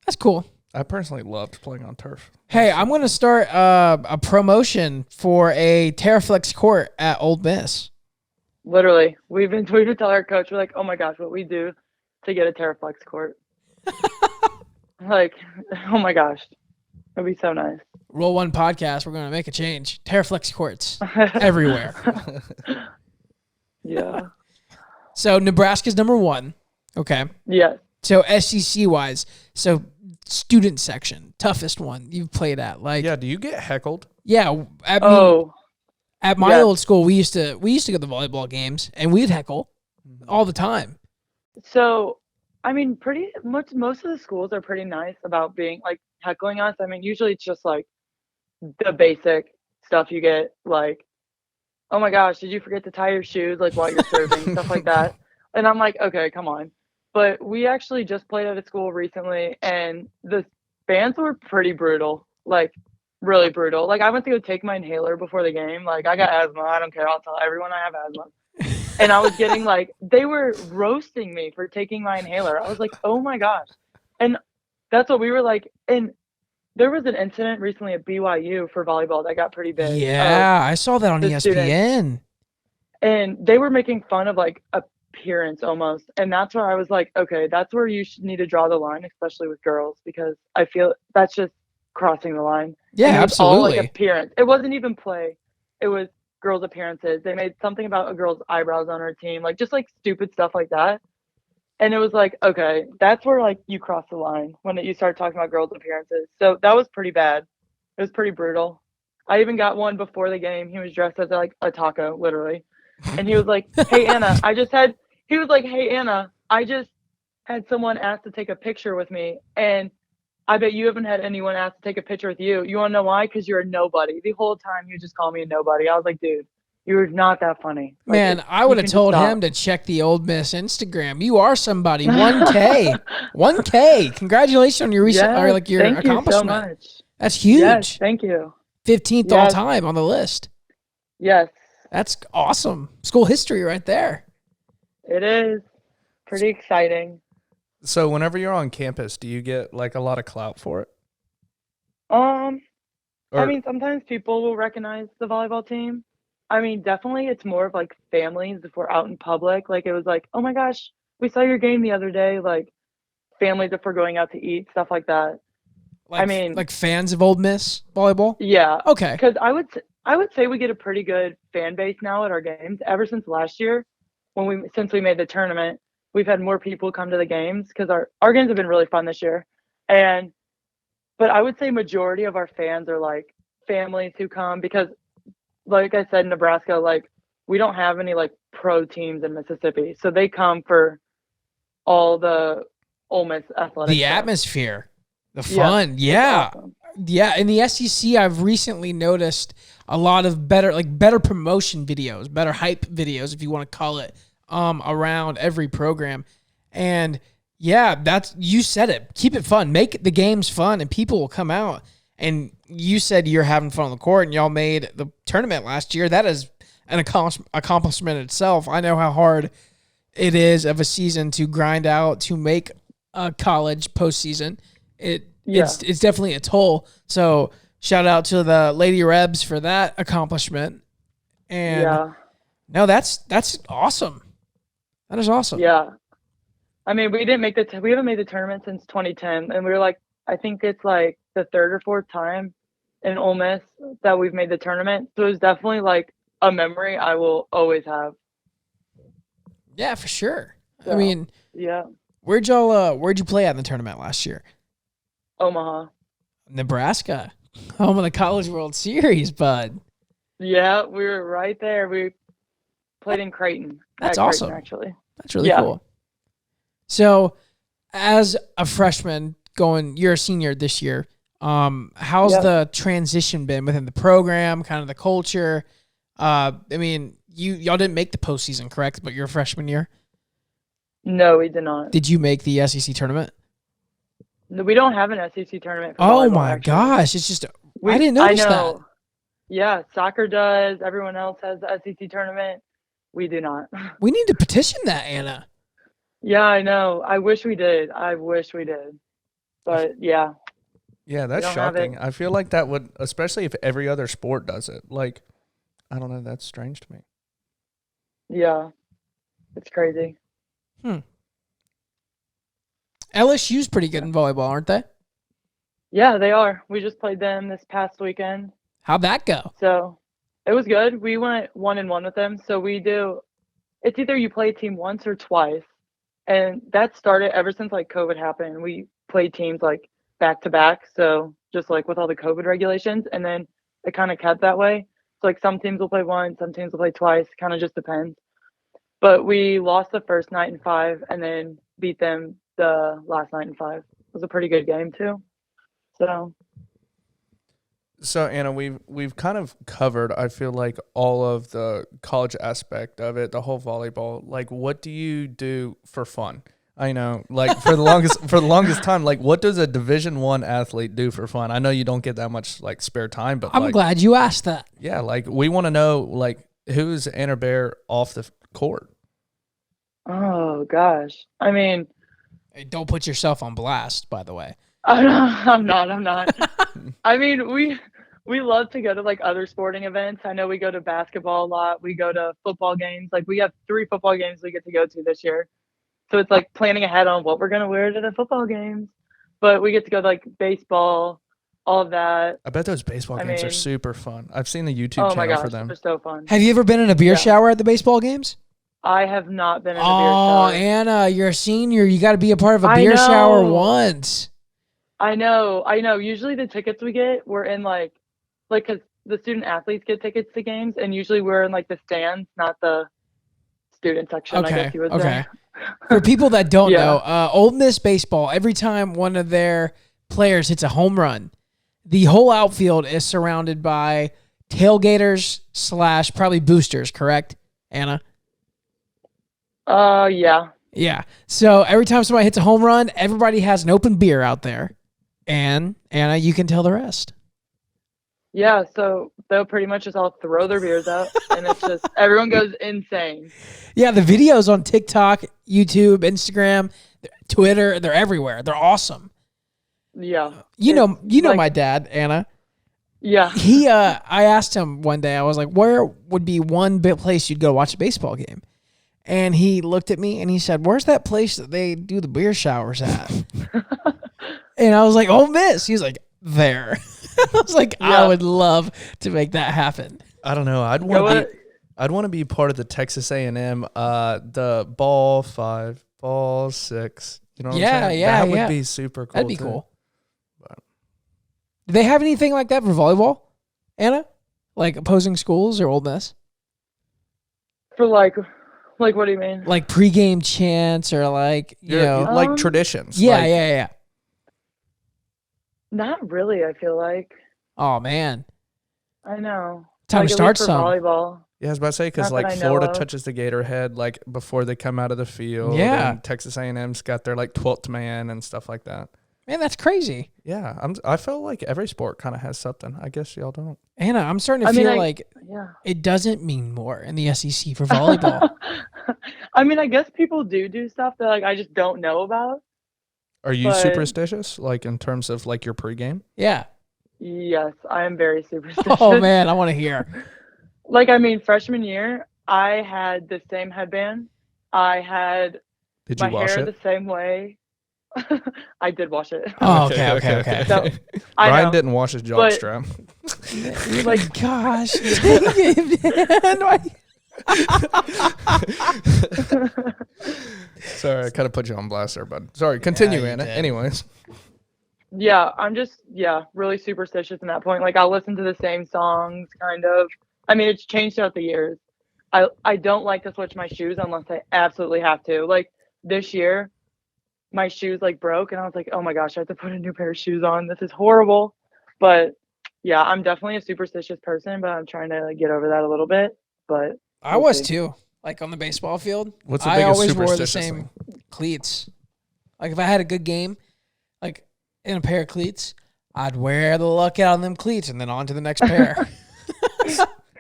That's cool. I personally loved playing on turf. Hey, I'm going to start a promotion for a Terraflex court at Ole Miss. literally, we've been telling our coach, we're like, oh my gosh, what we do to get a Terraflex court. Like, oh my gosh, it'd be so nice. Roll One podcast, we're going to make a change. Terraflex courts everywhere. Yeah. So Nebraska's number 1. Okay. Yes. So SEC wise, so student section, toughest one you've played at. Like, Yeah, do you get heckled? yeah. At my yes. old school, we used to go to volleyball games and we'd heckle all the time. So, I mean, pretty much most of the schools are pretty nice about being like heckling us. I mean, usually it's just like the basic stuff you get, like, oh my gosh, did you forget to tie your shoes like while you're serving, stuff like that. And I'm like, okay, come on. But we actually just played at a school recently, and the fans were pretty brutal, like really brutal. Like I went to go take my inhaler before the game. Like I got asthma. I don't care. I'll tell everyone I have asthma. And I was getting like, they were roasting me for taking my inhaler. I was like, oh my gosh. And that's what we were like. And there was an incident recently at BYU for volleyball that got pretty big. Yeah, I saw that on the ESPN. students. And they were making fun of like appearance almost. And that's where I was like, okay, that's where you should need to draw the line, especially with girls, because I feel that's just crossing the line. Yeah, And it was all, absolutely. like appearance. It wasn't even play. It was girls' appearances. They made something about a girl's eyebrows on her team, like just like stupid stuff like that. And it was like, okay, that's where like you cross the line when you start talking about girls' appearances. So that was pretty bad. It was pretty brutal. I even got one before the game. He was dressed as like a taco, literally. And he was like, hey, Anna, he was like, hey, Anna, I just had someone ask to take a picture with me. And I bet you haven't had anyone ask to take a picture with you. You want to know why? Because you're a nobody. The whole time you just call me a nobody. I was like, dude, you're not that funny. Like, Man, I would have told him to check the Ole Miss Instagram. You are somebody. 1K. 1K. Congratulations on your recent, or like your accomplishment. Thank you so much. That's huge. Yes, thank you. 15th all time on the list. Yes. That's awesome. School history right there. It is. Pretty exciting. So whenever you're on campus, do you get like a lot of clout for it? I mean, sometimes people will recognize the volleyball team. I mean, definitely it's more of like families if we're out in public. Like it was like, oh my gosh, we saw your game the other day. Like families if we're going out to eat, stuff like that. Like, I mean, like fans of Ole Miss volleyball? Yeah. Okay. Because I would say we get a pretty good fan base now at our games. Ever since last year, since we made the tournament, we've had more people come to the games because our games have been really fun this year. But I would say majority of our fans are like families who come because, like I said, Nebraska, like we don't have any like pro teams in Mississippi, so they come for all the Ole Miss athletic stuff. Atmosphere, the fun, awesome. Yeah. In the SEC, I've recently noticed a lot of better promotion videos, better hype videos, if you want to call it, around every program. And yeah, you said it. Keep it fun. Make the games fun, and people will come out. And you said you're having fun on the court, and y'all made the tournament last year. That is an accomplishment in itself. I know how hard it is of a season to grind out to make a college postseason. It's definitely a toll. So shout out to the Lady Rebs for that accomplishment. And no, that's awesome. That is awesome. Yeah. I mean, we haven't made the tournament since 2010, and we were like, I think it's like the third or fourth time in Ole Miss that we've made the tournament. So it's definitely like a memory I will always have. Yeah, for sure. So, I mean, where'd you play at in the tournament last year? Omaha. Nebraska. Home of the College World Series, bud. Yeah, we were right there. We played in Creighton. That's awesome. Creighton, actually. That's really cool. So, as a freshman you're a senior this year. How's the transition been within the program, kind of the culture? I mean, y'all didn't make the postseason, correct? But your freshman year? No, we did not. Did you make the SEC tournament? No, we don't have an SEC tournament. For oh volleyball, my actually. Gosh! It's just I didn't notice that. Yeah, soccer does. Everyone else has the SEC tournament. We do not. We need to petition that, Anna. Yeah, I know. I wish we did. But yeah. Yeah, that's shocking. I feel like that would, especially if every other sport does it. Like, I don't know. That's strange to me. Yeah, it's crazy. LSU's pretty good in volleyball, aren't they? Yeah, they are. We just played them this past weekend. How'd that go? So it was good. We went 1-1 with them. So it's either you play a team once or twice. And that started ever since like COVID happened. We played teams like back to back. So just like with all the COVID regulations, and then it kind of kept that way. So like some teams will play once, some teams will play twice, kind of just depends. But we lost the first night in 5 and then beat them the last night in 5. It was a pretty good game too. So Anna, we've kind of covered, I feel like, all of the college aspect of it, the whole volleyball. Like, what do you do for fun? I know, like for the longest time, like what does a Division I athlete do for fun? I know you don't get that much like spare time, but I'm glad you asked that. Yeah, like we want to know like who's Anna Bair off the court. Oh gosh, I mean, hey, don't put yourself on blast, by the way. I'm not. I mean, we love to go to like other sporting events. I know we go to basketball a lot. We go to football games. Like we have 3 football games we get to go to this year. So it's like planning ahead on what we're going to wear to the football games. But we get to go to like baseball, all of that. I bet those baseball games are super fun. I've seen the YouTube channel for them. They're so fun. Have you ever been in a beer shower at the baseball games? I have not been in a beer shower. Oh, Anna, you're a senior. You got to be a part of a beer shower once. I know. Usually the tickets we get, we're in like because the student athletes get tickets to games, and usually we're in like the stands, not the student section, I guess you would say. For people that don't know, Ole Miss baseball, every time one of their players hits a home run, the whole outfield is surrounded by tailgaters / probably boosters, correct, Anna? Yeah. Yeah. So every time somebody hits a home run, everybody has an open beer out there. And Anna, you can tell the rest. Yeah, so they'll pretty much just all throw their beers out, and it's just everyone goes insane. Yeah, the videos on TikTok, YouTube, Instagram, Twitter, they're everywhere. They're awesome. Yeah. You know like- my dad, Anna. Yeah. I asked him one day, I was like, where would be one place you'd go watch a baseball game? And he looked at me and he said, where's that place that they do the beer showers at? And I was like, Ole Miss. He was like, there. I was like, I would love to make that happen. I don't know. I'd want to be part of the Texas A&M, the ball 5, ball 6. You know what I'm saying? That would be super cool. That'd be cool. But do they have anything like that for volleyball, Anna? Like opposing schools or Ole Miss? For like what do you mean? Like pregame chants or like, you know. Like traditions. Yeah, like, yeah. Not really, I feel like. Oh, man. I know. Time to start for some. volleyball. Yeah, I was about to say, because like Florida touches the Gator head like before they come out of the field. Yeah. And Texas A&M's got their like 12th man and stuff like that. Man, that's crazy. Yeah, I feel like every sport kind of has something. I guess y'all don't. Anna, I'm starting to feel like it doesn't mean more in the SEC for volleyball. I mean, I guess people do stuff that like I just don't know about. Are you superstitious, like in terms of like your pregame? Yeah. Yes, I am very superstitious. Oh, man, I want to hear. Like, I mean, freshman year, I had the same headband. I had Did you my wash hair it? the same way. I did wash it. Oh, okay. So, Brian didn't wash his jockstrap. Like, gosh, dang it, man. Sorry, I kind of put you on blast there, bud. Sorry, continue, Anna. did. Anyways. Yeah, I'm just, really superstitious in that point. Like, I'll listen to the same songs, kind of. I mean, it's changed throughout the years. I don't like to switch my shoes unless I absolutely have to. Like, this year, my shoes, like, broke, and I was like, oh, my gosh, I have to put a new pair of shoes on. This is horrible. But, yeah, I'm definitely a superstitious person, but I'm trying to, like, get over that a little bit. But I was, too. Like, on the baseball field, What's the I biggest always wore the superstitious same thing? cleats. Like, if I had a good game, like, in a pair of cleats, I'd wear the luck out on them cleats and then on to the next pair.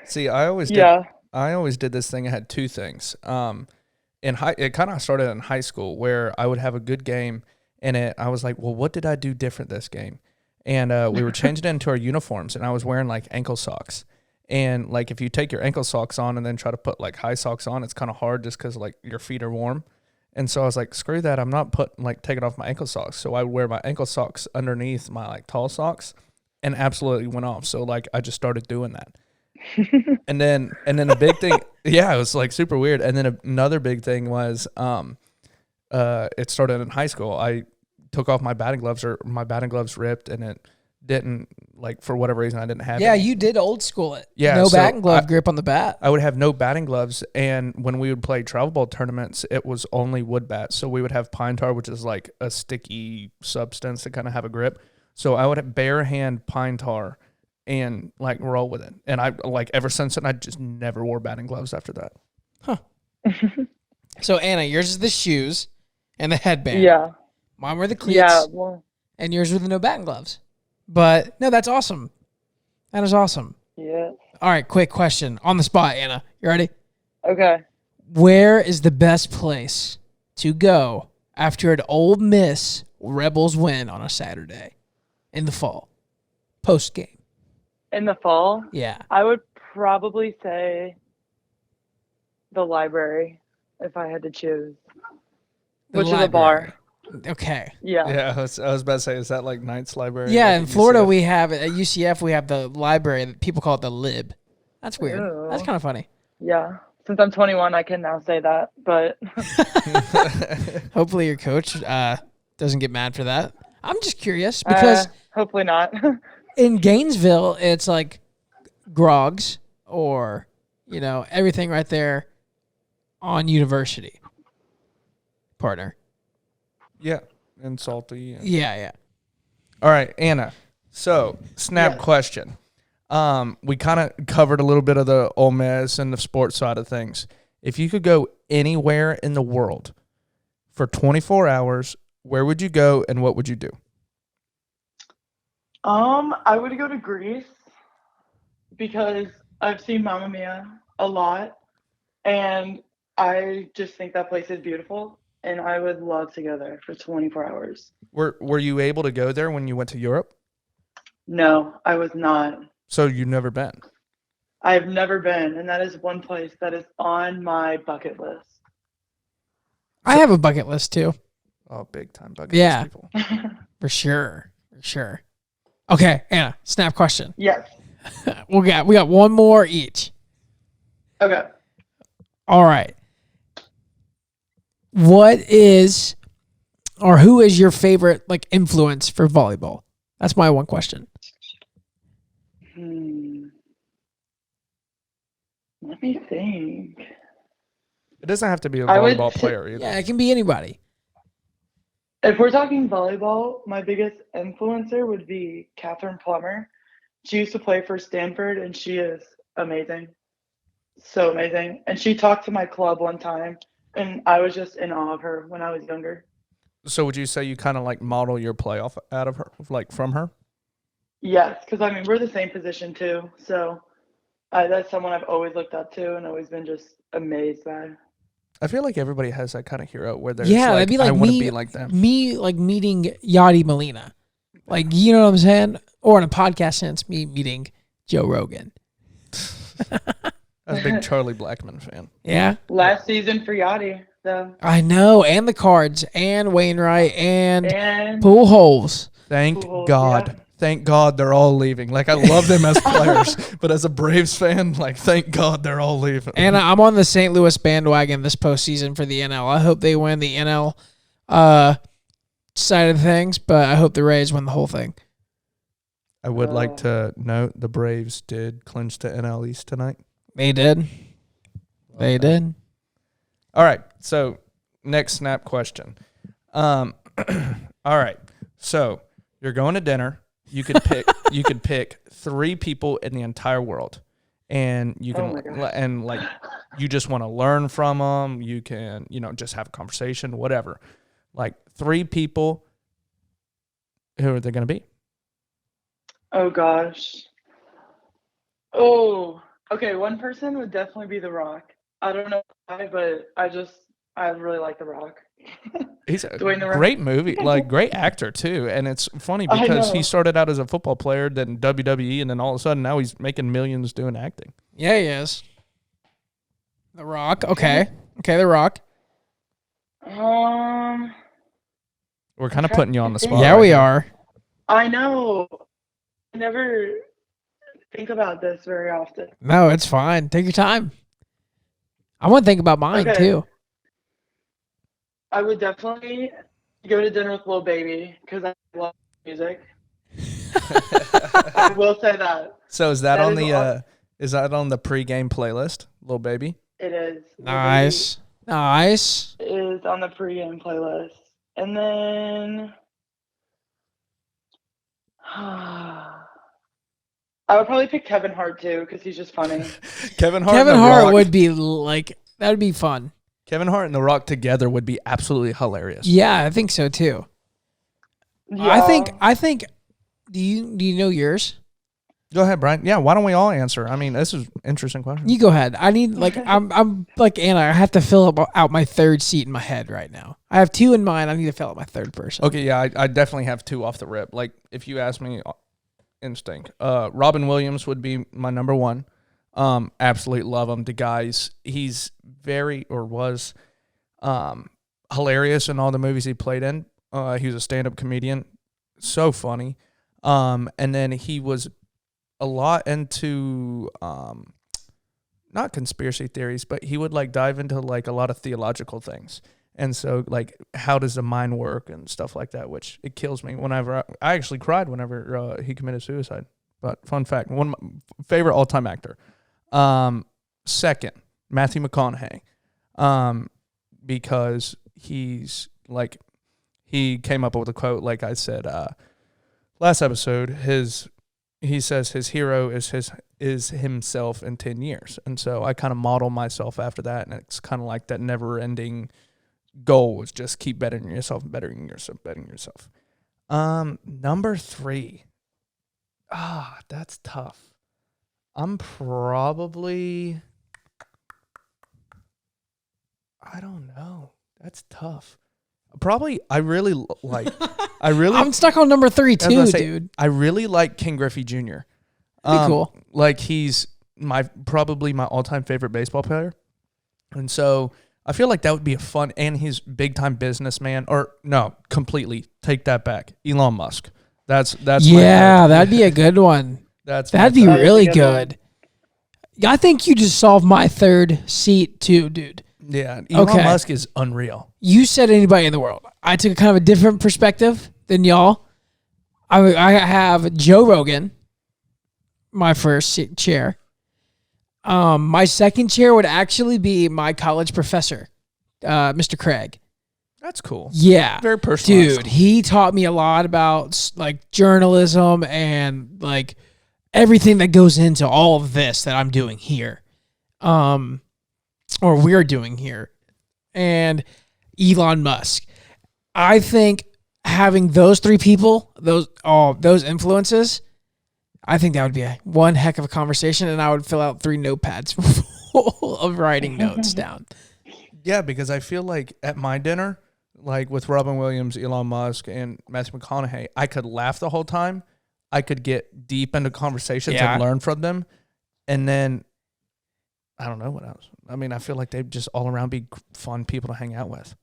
See, I always did this thing. I had two things. It kind of started in high school where I would have a good game and I was like, well, what did I do different this game? And we were changing it into our uniforms and I was wearing like ankle socks. And like, if you take your ankle socks on and then try to put like high socks on, it's kind of hard just because like your feet are warm. And so I was like, screw that. I'm not taking off my ankle socks. So I would wear my ankle socks underneath my like tall socks and absolutely went off. So like, I just started doing that. and then a big thing, yeah, it was like super weird. And then another big thing was, it started in high school. I took off my batting gloves or my batting gloves ripped and it didn't, like, for whatever reason, I didn't have Yeah, any. you did old school it. Yeah, no so batting glove grip on the bat. I would have no batting gloves, and when we would play travel ball tournaments, it was only wood bats. So we would have pine tar, which is like a sticky substance to kind of have a grip. So I would have bare hand pine tar and like roll with it. And I like ever since then, I just never wore batting gloves after that. Huh. So Anna, yours is the shoes and the headband. Yeah. Mine were the cleats. Yeah. Well, and yours were the no batting gloves. But no, that's awesome. That is awesome. yeah. All right, quick question on the spot, Anna. You ready? Okay. Where is the best place to go after an Ole Miss Rebels win on a Saturday in the fall, post game? In the fall, Yeah. I would probably say the library if I had to choose, which is a bar. Okay. Yeah. Yeah, I was about to say, is that like Knight's Library? Yeah, like in at Florida UCF? we have at UCF we have the library that people call it the lib. That's weird. Ew. That's kind of funny. Yeah. Since I'm 21, I can now say that, but Hopefully your coach doesn't get mad for that. I'm just curious because hopefully not. in Gainesville it's like Grogs or everything right there on University. Partner. Yeah, and salty. And Yeah. All right, Anna. So, snap Yes. question. We kind of covered a little bit of the Ole Miss and the sports side of things. If you could go anywhere in the world for 24 hours, where would you go and what would you do? I would go to Greece because I've seen Mamma Mia a lot, and I just think that place is beautiful, and I would love to go there for 24 hours. Were you able to go there when you went to Europe? No, I was not. So you've never been. I've never been, and that is one place that is on my bucket list. I have a bucket list too. Oh, big time bucket Yeah. list people. For sure. For sure. Okay, Anna, snap question. Yes. We got one more each. Okay. All right. What is or who is your favorite like influence for volleyball? That's my one question. Let me think. It doesn't have to be a I would volleyball say- player either. Yeah, it can be anybody. If we're talking volleyball, my biggest influencer would be Catherine Plummer. She used to play for Stanford, and she is amazing. So amazing. And she talked to my club one time, and I was just in awe of her when I was younger. So would you say you kind of like model your playoff out of her, like from her? Yes, because I mean, we're the same position too. So that's someone I've always looked up to and always been just amazed by. I feel like everybody has that kind of hero where they're Yeah, like, that'd be like I want to me- be like them. Me like meeting Yadi Molina. Like, you know what I'm saying? Or in a podcast sense, me meeting Joe Rogan. I was a big Charlie Blackman fan. Yeah. Last season for Yachty, though. I know. And the Cards and Wainwright and And Pool Holes. Thank Cool, God. yeah. Thank God they're all leaving. Like, I love them as players, but as a Braves fan, like, thank God they're all leaving. And I'm on the St. Louis bandwagon this postseason for the NL. I hope they win the NL side of things, but I hope the Rays win the whole thing. I would like to note the Braves did clinch the NL East tonight. They did. They did. All right. So, next snap question. All right. So, you're going to dinner. You could pick 3 people in the entire world, and you can and like you just want to learn from them. You can just have a conversation, whatever. Like 3 people. Who are they going to be? oh gosh. Oh, okay. One person would definitely be The Rock. I don't know why, but I really like The Rock. He's a Dwayne The Rock. great movie, like great actor too. And it's funny I because he know. started out as a football player, then WWE, and then all of a sudden now he's making millions doing acting. Yeah, he is. The Rock. Okay. Okay, The Rock. Um, We're kind of Okay. putting you on the spot. Yeah, right we here. are. I know. I never think about this very often. No, it's fine. Take your time. I want to think about mine Okay. too. I would definitely go to dinner with Lil Baby because I love music. I will say that. So is that That on is the aw- is that on the pregame playlist, Lil Baby? It is. Lil Nice. Nice. Baby is on the pregame playlist. And then I would probably pick Kevin Hart too because he's just funny. Kevin Hart. Kevin and The Hart Rock. would be like, that would be fun. Kevin Hart and The Rock together would be absolutely hilarious. Yeah, I think so too. Yeah. I think do you know yours? Go ahead, Brian. Yeah, why don't we all answer? I mean, this is an interesting question. You go ahead. I need like I'm like Anna, I have to fill out my third seat in my head right now. I have 2 in mind. I need to fill out my third person. Okay, yeah, I definitely have 2 off the rip. Like, if you ask me, instinct. Robin Williams would be my number 1. Absolutely love him. The guy's he's was hilarious in all the movies he played in. He was a stand-up comedian, so funny. And then he was a lot into not conspiracy theories, but he would like dive into like a lot of theological things. And so, like, how does the mind work and stuff like that, which it kills me whenever I actually cried whenever he committed suicide. But fun fact, one of my favorite all-time actor. Second, Matthew McConaughey, because he's like, he came up with a quote, like I said, last episode, he says his hero is himself in 10 years. And so I kind of model myself after that, and it's kind of like that never-ending goal is just keep bettering yourself, bettering yourself, bettering yourself. Number 3. That's tough. I'm probably, I don't know. That's tough. Probably, I'm stuck on number 3 too, dude. I really like Ken Griffey Jr. Pretty cool. Like he's probably my all-time favorite baseball player. And so I feel like that would be a fun, and he's big-time businessman. Or no, completely take that back. Elon Musk. That's yeah, that'd be a good one. That'd be really good. I think you just solved my 3rd seat too, dude. Yeah, Elon Musk is unreal. You said anybody in the world. I took kind of a different perspective than y'all. I have Joe Rogan, my first chair. My second chair would actually be my college professor, Mr. Craig. That's cool. Yeah. Very personal. Dude, he taught me a lot about like journalism and like everything that goes into all of this that I'm doing here. Or we're doing here. And Elon Musk. I think having those 3 people, those influences, I think that would be one heck of a conversation, and I would fill out 3 notepads full of writing notes down. Yeah, because I feel like at my dinner, like with Robin Williams, Elon Musk, and Matthew McConaughey, I could laugh the whole time. I could get deep into conversations and learn from them. And then, I don't know what else. I mean, I feel like they'd just all around be fun people to hang out with.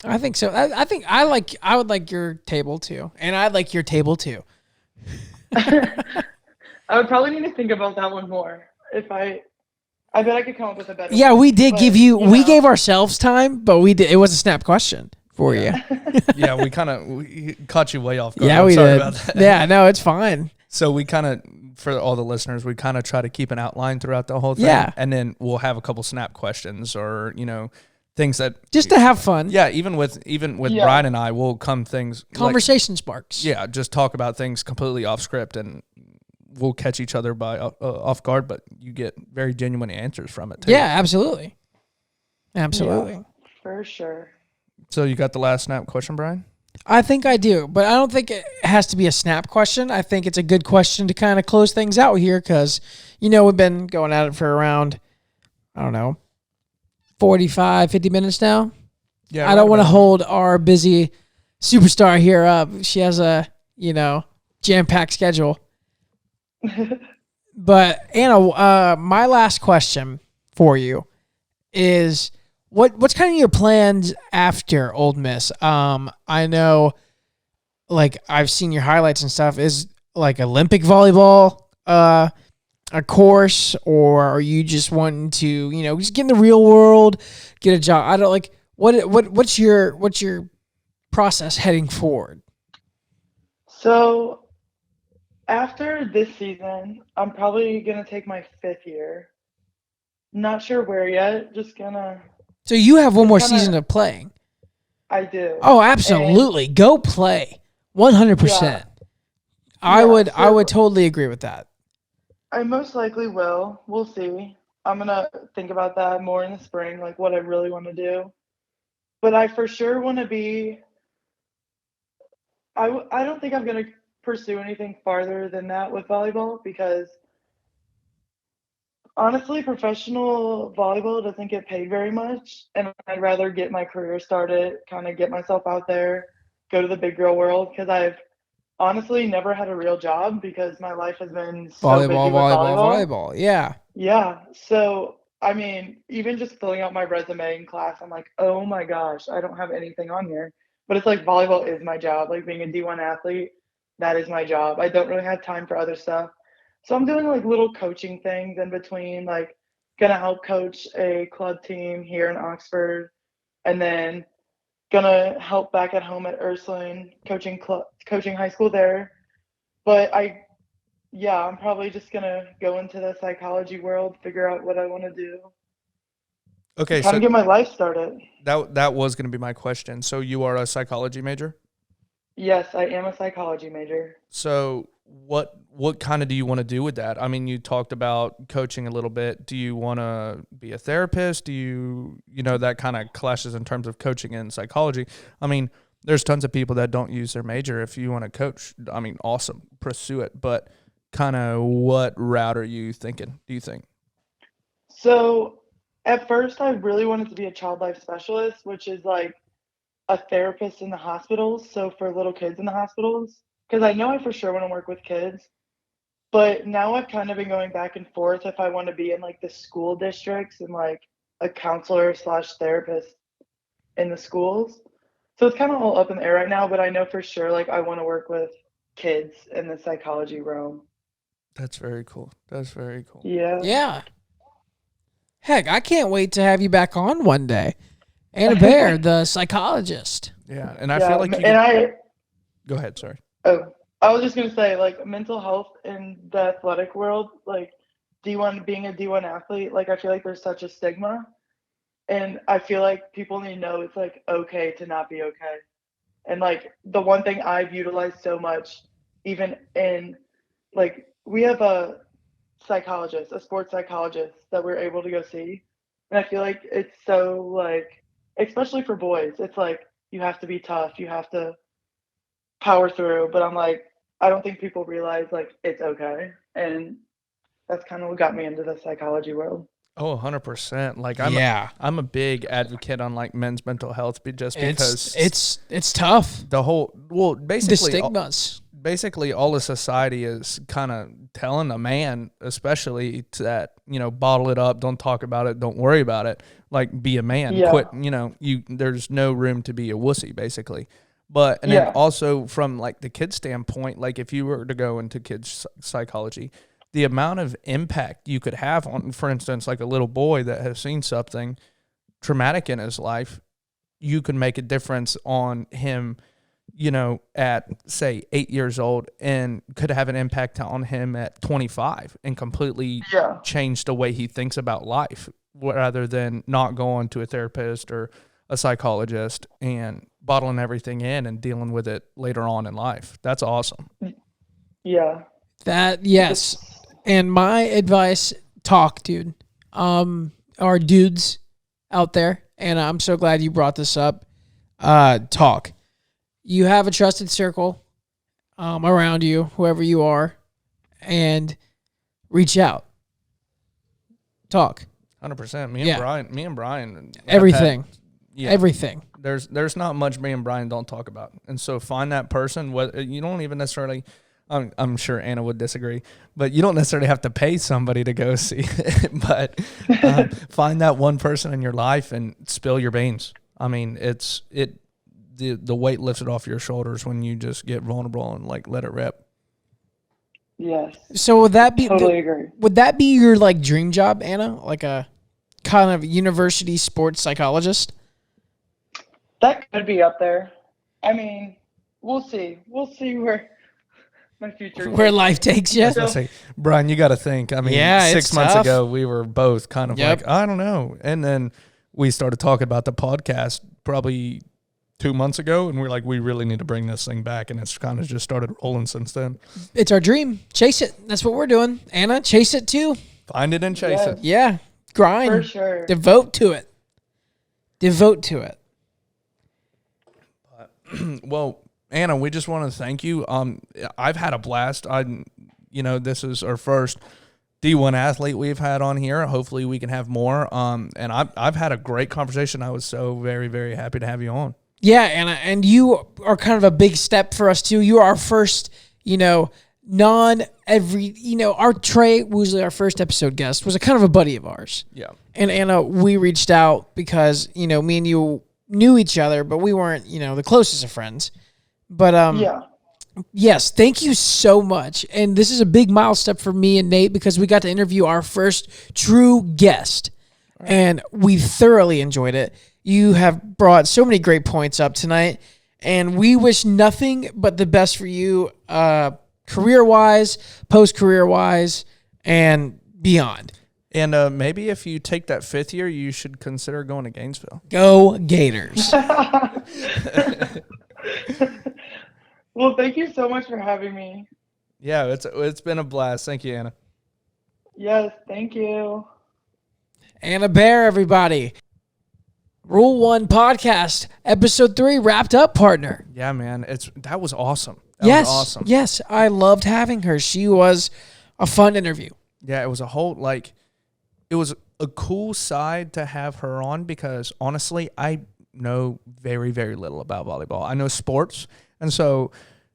I think so. I would like your table too. And I'd like your table too. I would probably need to think about that one more. I bet I could come up with a better Yeah, one, we did give you we gave ourselves time, but it was a snap question for you. Yeah, we caught you way off guard. Yeah, we did. About that. Yeah, no, it's fine. So we kind of, for all the listeners, we kind of try to keep an outline throughout the whole thing. Yeah. And then we'll have a couple snap questions or, things that just to have fun. Yeah, even with Brian and I, we'll come things conversation sparks. Yeah, just talk about things completely off script, and we'll catch each other by off guard, but you get very genuine answers from it too. Yeah, absolutely. Yeah, for sure. So you got the last snap question, Brian? I think I do, but I don't think it has to be a snap question. I think it's a good question to kind of close things out here because, we've been going at it for around, 45, 50 minutes now. Yeah, I don't want to hold our busy superstar here up. She has a, jam-packed schedule. But, Anna, my last question for you is what's kind of your plans after Ole Miss? I know, like, I've seen your highlights and stuff. Is, like, Olympic volleyball a course, or are you just wanting to, just get in the real world, get a job? I don't like what's your process heading forward? So after this season, I'm probably gonna take my 5th year. Not sure where yet. Just gonna. So you have one more season of playing. I do. Oh, absolutely. Go play. 100%. I would totally agree with that. I most likely will. We'll see. I'm going to think about that more in the spring, like what I really want to do. But I for sure want to be – I don't think I'm going to pursue anything farther than that with volleyball because honestly, professional volleyball doesn't get paid very much, and I'd rather get my career started, kind of get myself out there, go to the big girl world because I've honestly never had a real job because my life has been so busy with volleyball. Yeah. Yeah. So, I mean, even just filling out my resume in class, I'm like, oh my gosh, I don't have anything on here. But it's like volleyball is my job. Like being a D1 athlete, that is my job. I don't really have time for other stuff. So I'm doing like little coaching things in between, like gonna help coach a club team here in Oxford, and then gonna help back at home at Ursuline coaching high school there. But I'm probably just gonna go into the psychology world, figure out what I want to do. Okay, so get my life started. That was gonna be my question. So you are a psychology major? Yes, I am a psychology major. So what kind of do you want to do with that? I mean, you talked about coaching a little bit. Do you want to be a therapist? Do you know, that kind of clashes in terms of coaching and psychology. I mean, there's tons of people that don't use their major. If you want to coach, I mean, awesome, pursue it. But kind of what route are you thinking, do you think? So at first, I really wanted to be a child life specialist, which is like a therapist in the hospitals. So for little kids in the hospitals, because I know I for sure want to work with kids. But now I've kind of been going back and forth if I want to be in like the school districts and like a counselor slash therapist in the schools. So it's kind of all up in the air right now, but I know for sure like I want to work with kids in the psychology realm. That's very cool. That's very cool. Yeah. Yeah. Heck, I can't wait to have you back on one day. Anna Bair, the psychologist. Yeah, and I feel like you go ahead, sorry. Oh, I was just gonna say, like, mental health in the athletic world, like D1, being a D1 athlete, like I feel like there's such a stigma, and I feel like people need to know it's like okay to not be okay. And like the one thing I've utilized so much, even in like we have a psychologist, a sports psychologist that we're able to go see, and I feel like it's so like, especially for boys, it's like you have to be tough, you have to power through. But I'm like, I don't think people realize like it's okay, and that's kind of what got me into the psychology world. Oh, 100%. Like I'm a big advocate on like men's mental health, because it's tough. The whole The stigmas. Basically all of society is kind of telling a man, especially to that, you know, bottle it up, don't talk about it, don't worry about it, like be a man, quit, you know, there's no room to be a wussy basically. But and then also from like the kid standpoint, like if you were to go into kids psychology, the amount of impact you could have on, for instance, like a little boy that has seen something traumatic in his life, you can make a difference on him, you know, at say 8 years old, and could have an impact on him at 25 and completely change the way he thinks about life, rather than not going to a therapist or a psychologist and bottling everything in and dealing with it later on in life. That's awesome. Yeah. Yes. And my advice, talk, dude. Our dudes out there, and I'm so glad you brought this up. Talk. You have a trusted circle around you, whoever you are, and reach out. Talk. 100%. Me and Brian. Everything. Everything. There's not much me and Brian don't talk about. And so find that person. Whether you don't even necessarily, I'm sure Anna would disagree, but you don't necessarily have to pay somebody to go see it. But find that one person in your life and spill your beans. I mean, the weight lifted off your shoulders when you just get vulnerable and like let it rip. Yes. So would that be totally agree? Would that be your like dream job, Anna? Like a kind of university sports psychologist? That could be up there. I mean, we'll see. We'll see where my future where life takes you. I was gonna say, Brian, you got to think. I mean, 6 months ago, we were both kind of like, I don't know. And then we started talking about the podcast probably 2 months ago, and we're like, we really need to bring this thing back. And it's kind of just started rolling since then. It's our dream. Chase it. That's what we're doing. Anna, chase it too. Find it and chase it. Yeah. Grind. For sure. Devote to it. Well, Anna, we just want to thank you. I've had a blast. This is our first D1 athlete we've had on here. Hopefully we can have more. And I've had a great conversation. I was so very, very happy to have you on. Yeah, Anna, and you are kind of a big step for us too. You are our first, our Trey Woosley, our first episode guest, was a kind of a buddy of ours. Yeah. And Anna, we reached out because, me and you knew each other, but we weren't, the closest of friends. But yes, thank you so much. And this is a big milestone for me and Nate because we got to interview our first true guest. Right. And we thoroughly enjoyed it. You have brought so many great points up tonight, and we wish nothing but the best for you career-wise, post-career-wise, and beyond. And maybe if you take that 5th year, you should consider going to Gainesville. Go Gators. Well, thank you so much for having me. Yeah, it's been a blast. Thank you, Anna. Yes, thank you. Anna Bair, everybody. Rule 1 podcast, episode 3 wrapped up, partner. Yeah, man. That was awesome. That was awesome. Yes, I loved having her. She was a fun interview. Yeah, it was it was a cool side to have her on because honestly, I know very, very little about volleyball. I know sports. And so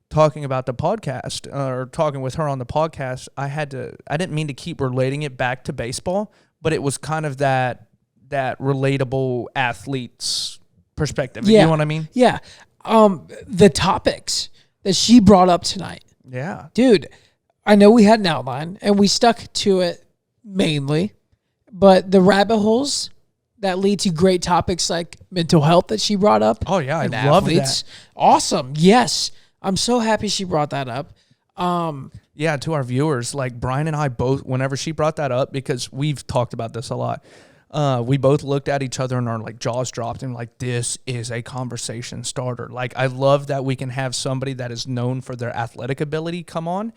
talking about the podcast or talking with her on the podcast, I didn't mean to keep relating it back to baseball, but it was kind of that relatable athlete's perspective. Yeah. You know what I mean? Yeah. The topics that she brought up tonight. Yeah. Dude, I know we had an outline and we stuck to it mainly, but the rabbit holes that lead to great topics like mental health that she brought up. Oh, yeah. I and love athletes. that. Awesome. Yes. I'm so happy she brought that up. Yeah, to our viewers, like Brian and I both, whenever she brought that up, because we've talked about this a lot, we both looked at each other and our like jaws dropped and like, this is a conversation starter. Like, I love that we can have somebody that is known for their athletic ability come on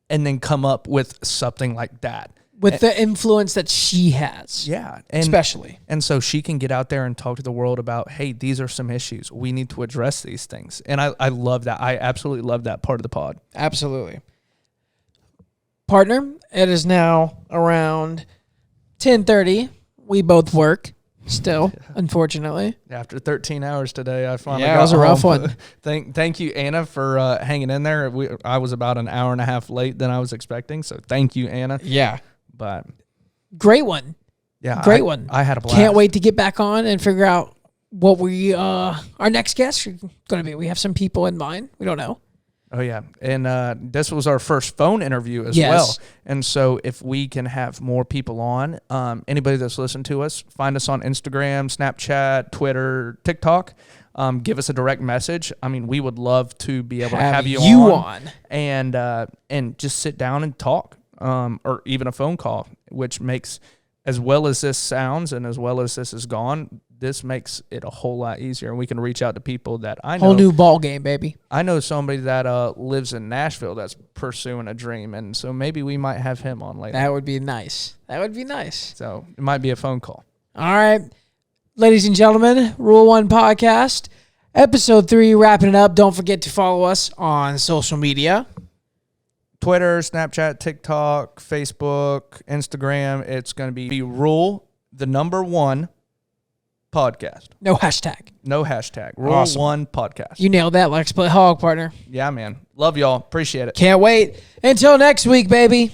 and then come up with something like that. With the influence that she has. Yeah. Especially. And so she can get out there and talk to the world about, hey, these are some issues. We need to address these things. And I love that. I absolutely love that part of the pod. Absolutely. Partner, it is now around 10:30. We both work still, unfortunately. After 13 hours today, I finally Yeah, got it was a rough home. one. Thank you, Anna, for hanging in there. I was about an hour and a half late than I was expecting, so thank you, Anna. Yeah. But great one. yeah, Great one. I had a blast. Can't wait to get back on and figure out what our next guests are going to be. We have some people in mind. We don't know. Oh, yeah. And this was our first phone interview as Yes. well. And so if we can have more people on, anybody that's listened to us, find us on Instagram, Snapchat, Twitter, TikTok. Give us a direct message. I mean, we would love to be able to have you on. And just sit down and talk, or even a phone call, which makes, as well as this sounds and as well as this is gone, this makes it a whole lot easier. And we can reach out to people that I know. Whole new ball game, baby. I know somebody that lives in Nashville that's pursuing a dream, and so maybe we might have him on later. That would be nice. That would be nice. So it might be a phone call. All right. Ladies and gentlemen, Rule 1 podcast, episode 3, wrapping it up. Don't forget to follow us on social media. Twitter, Snapchat, TikTok, Facebook, Instagram. It's going to be Rule the number 1 podcast. No hashtag. No hashtag. Rule Awesome. 1 podcast. You nailed that like split hog, partner. Yeah, man. Love y'all. Appreciate it. Can't wait. Until next week, baby.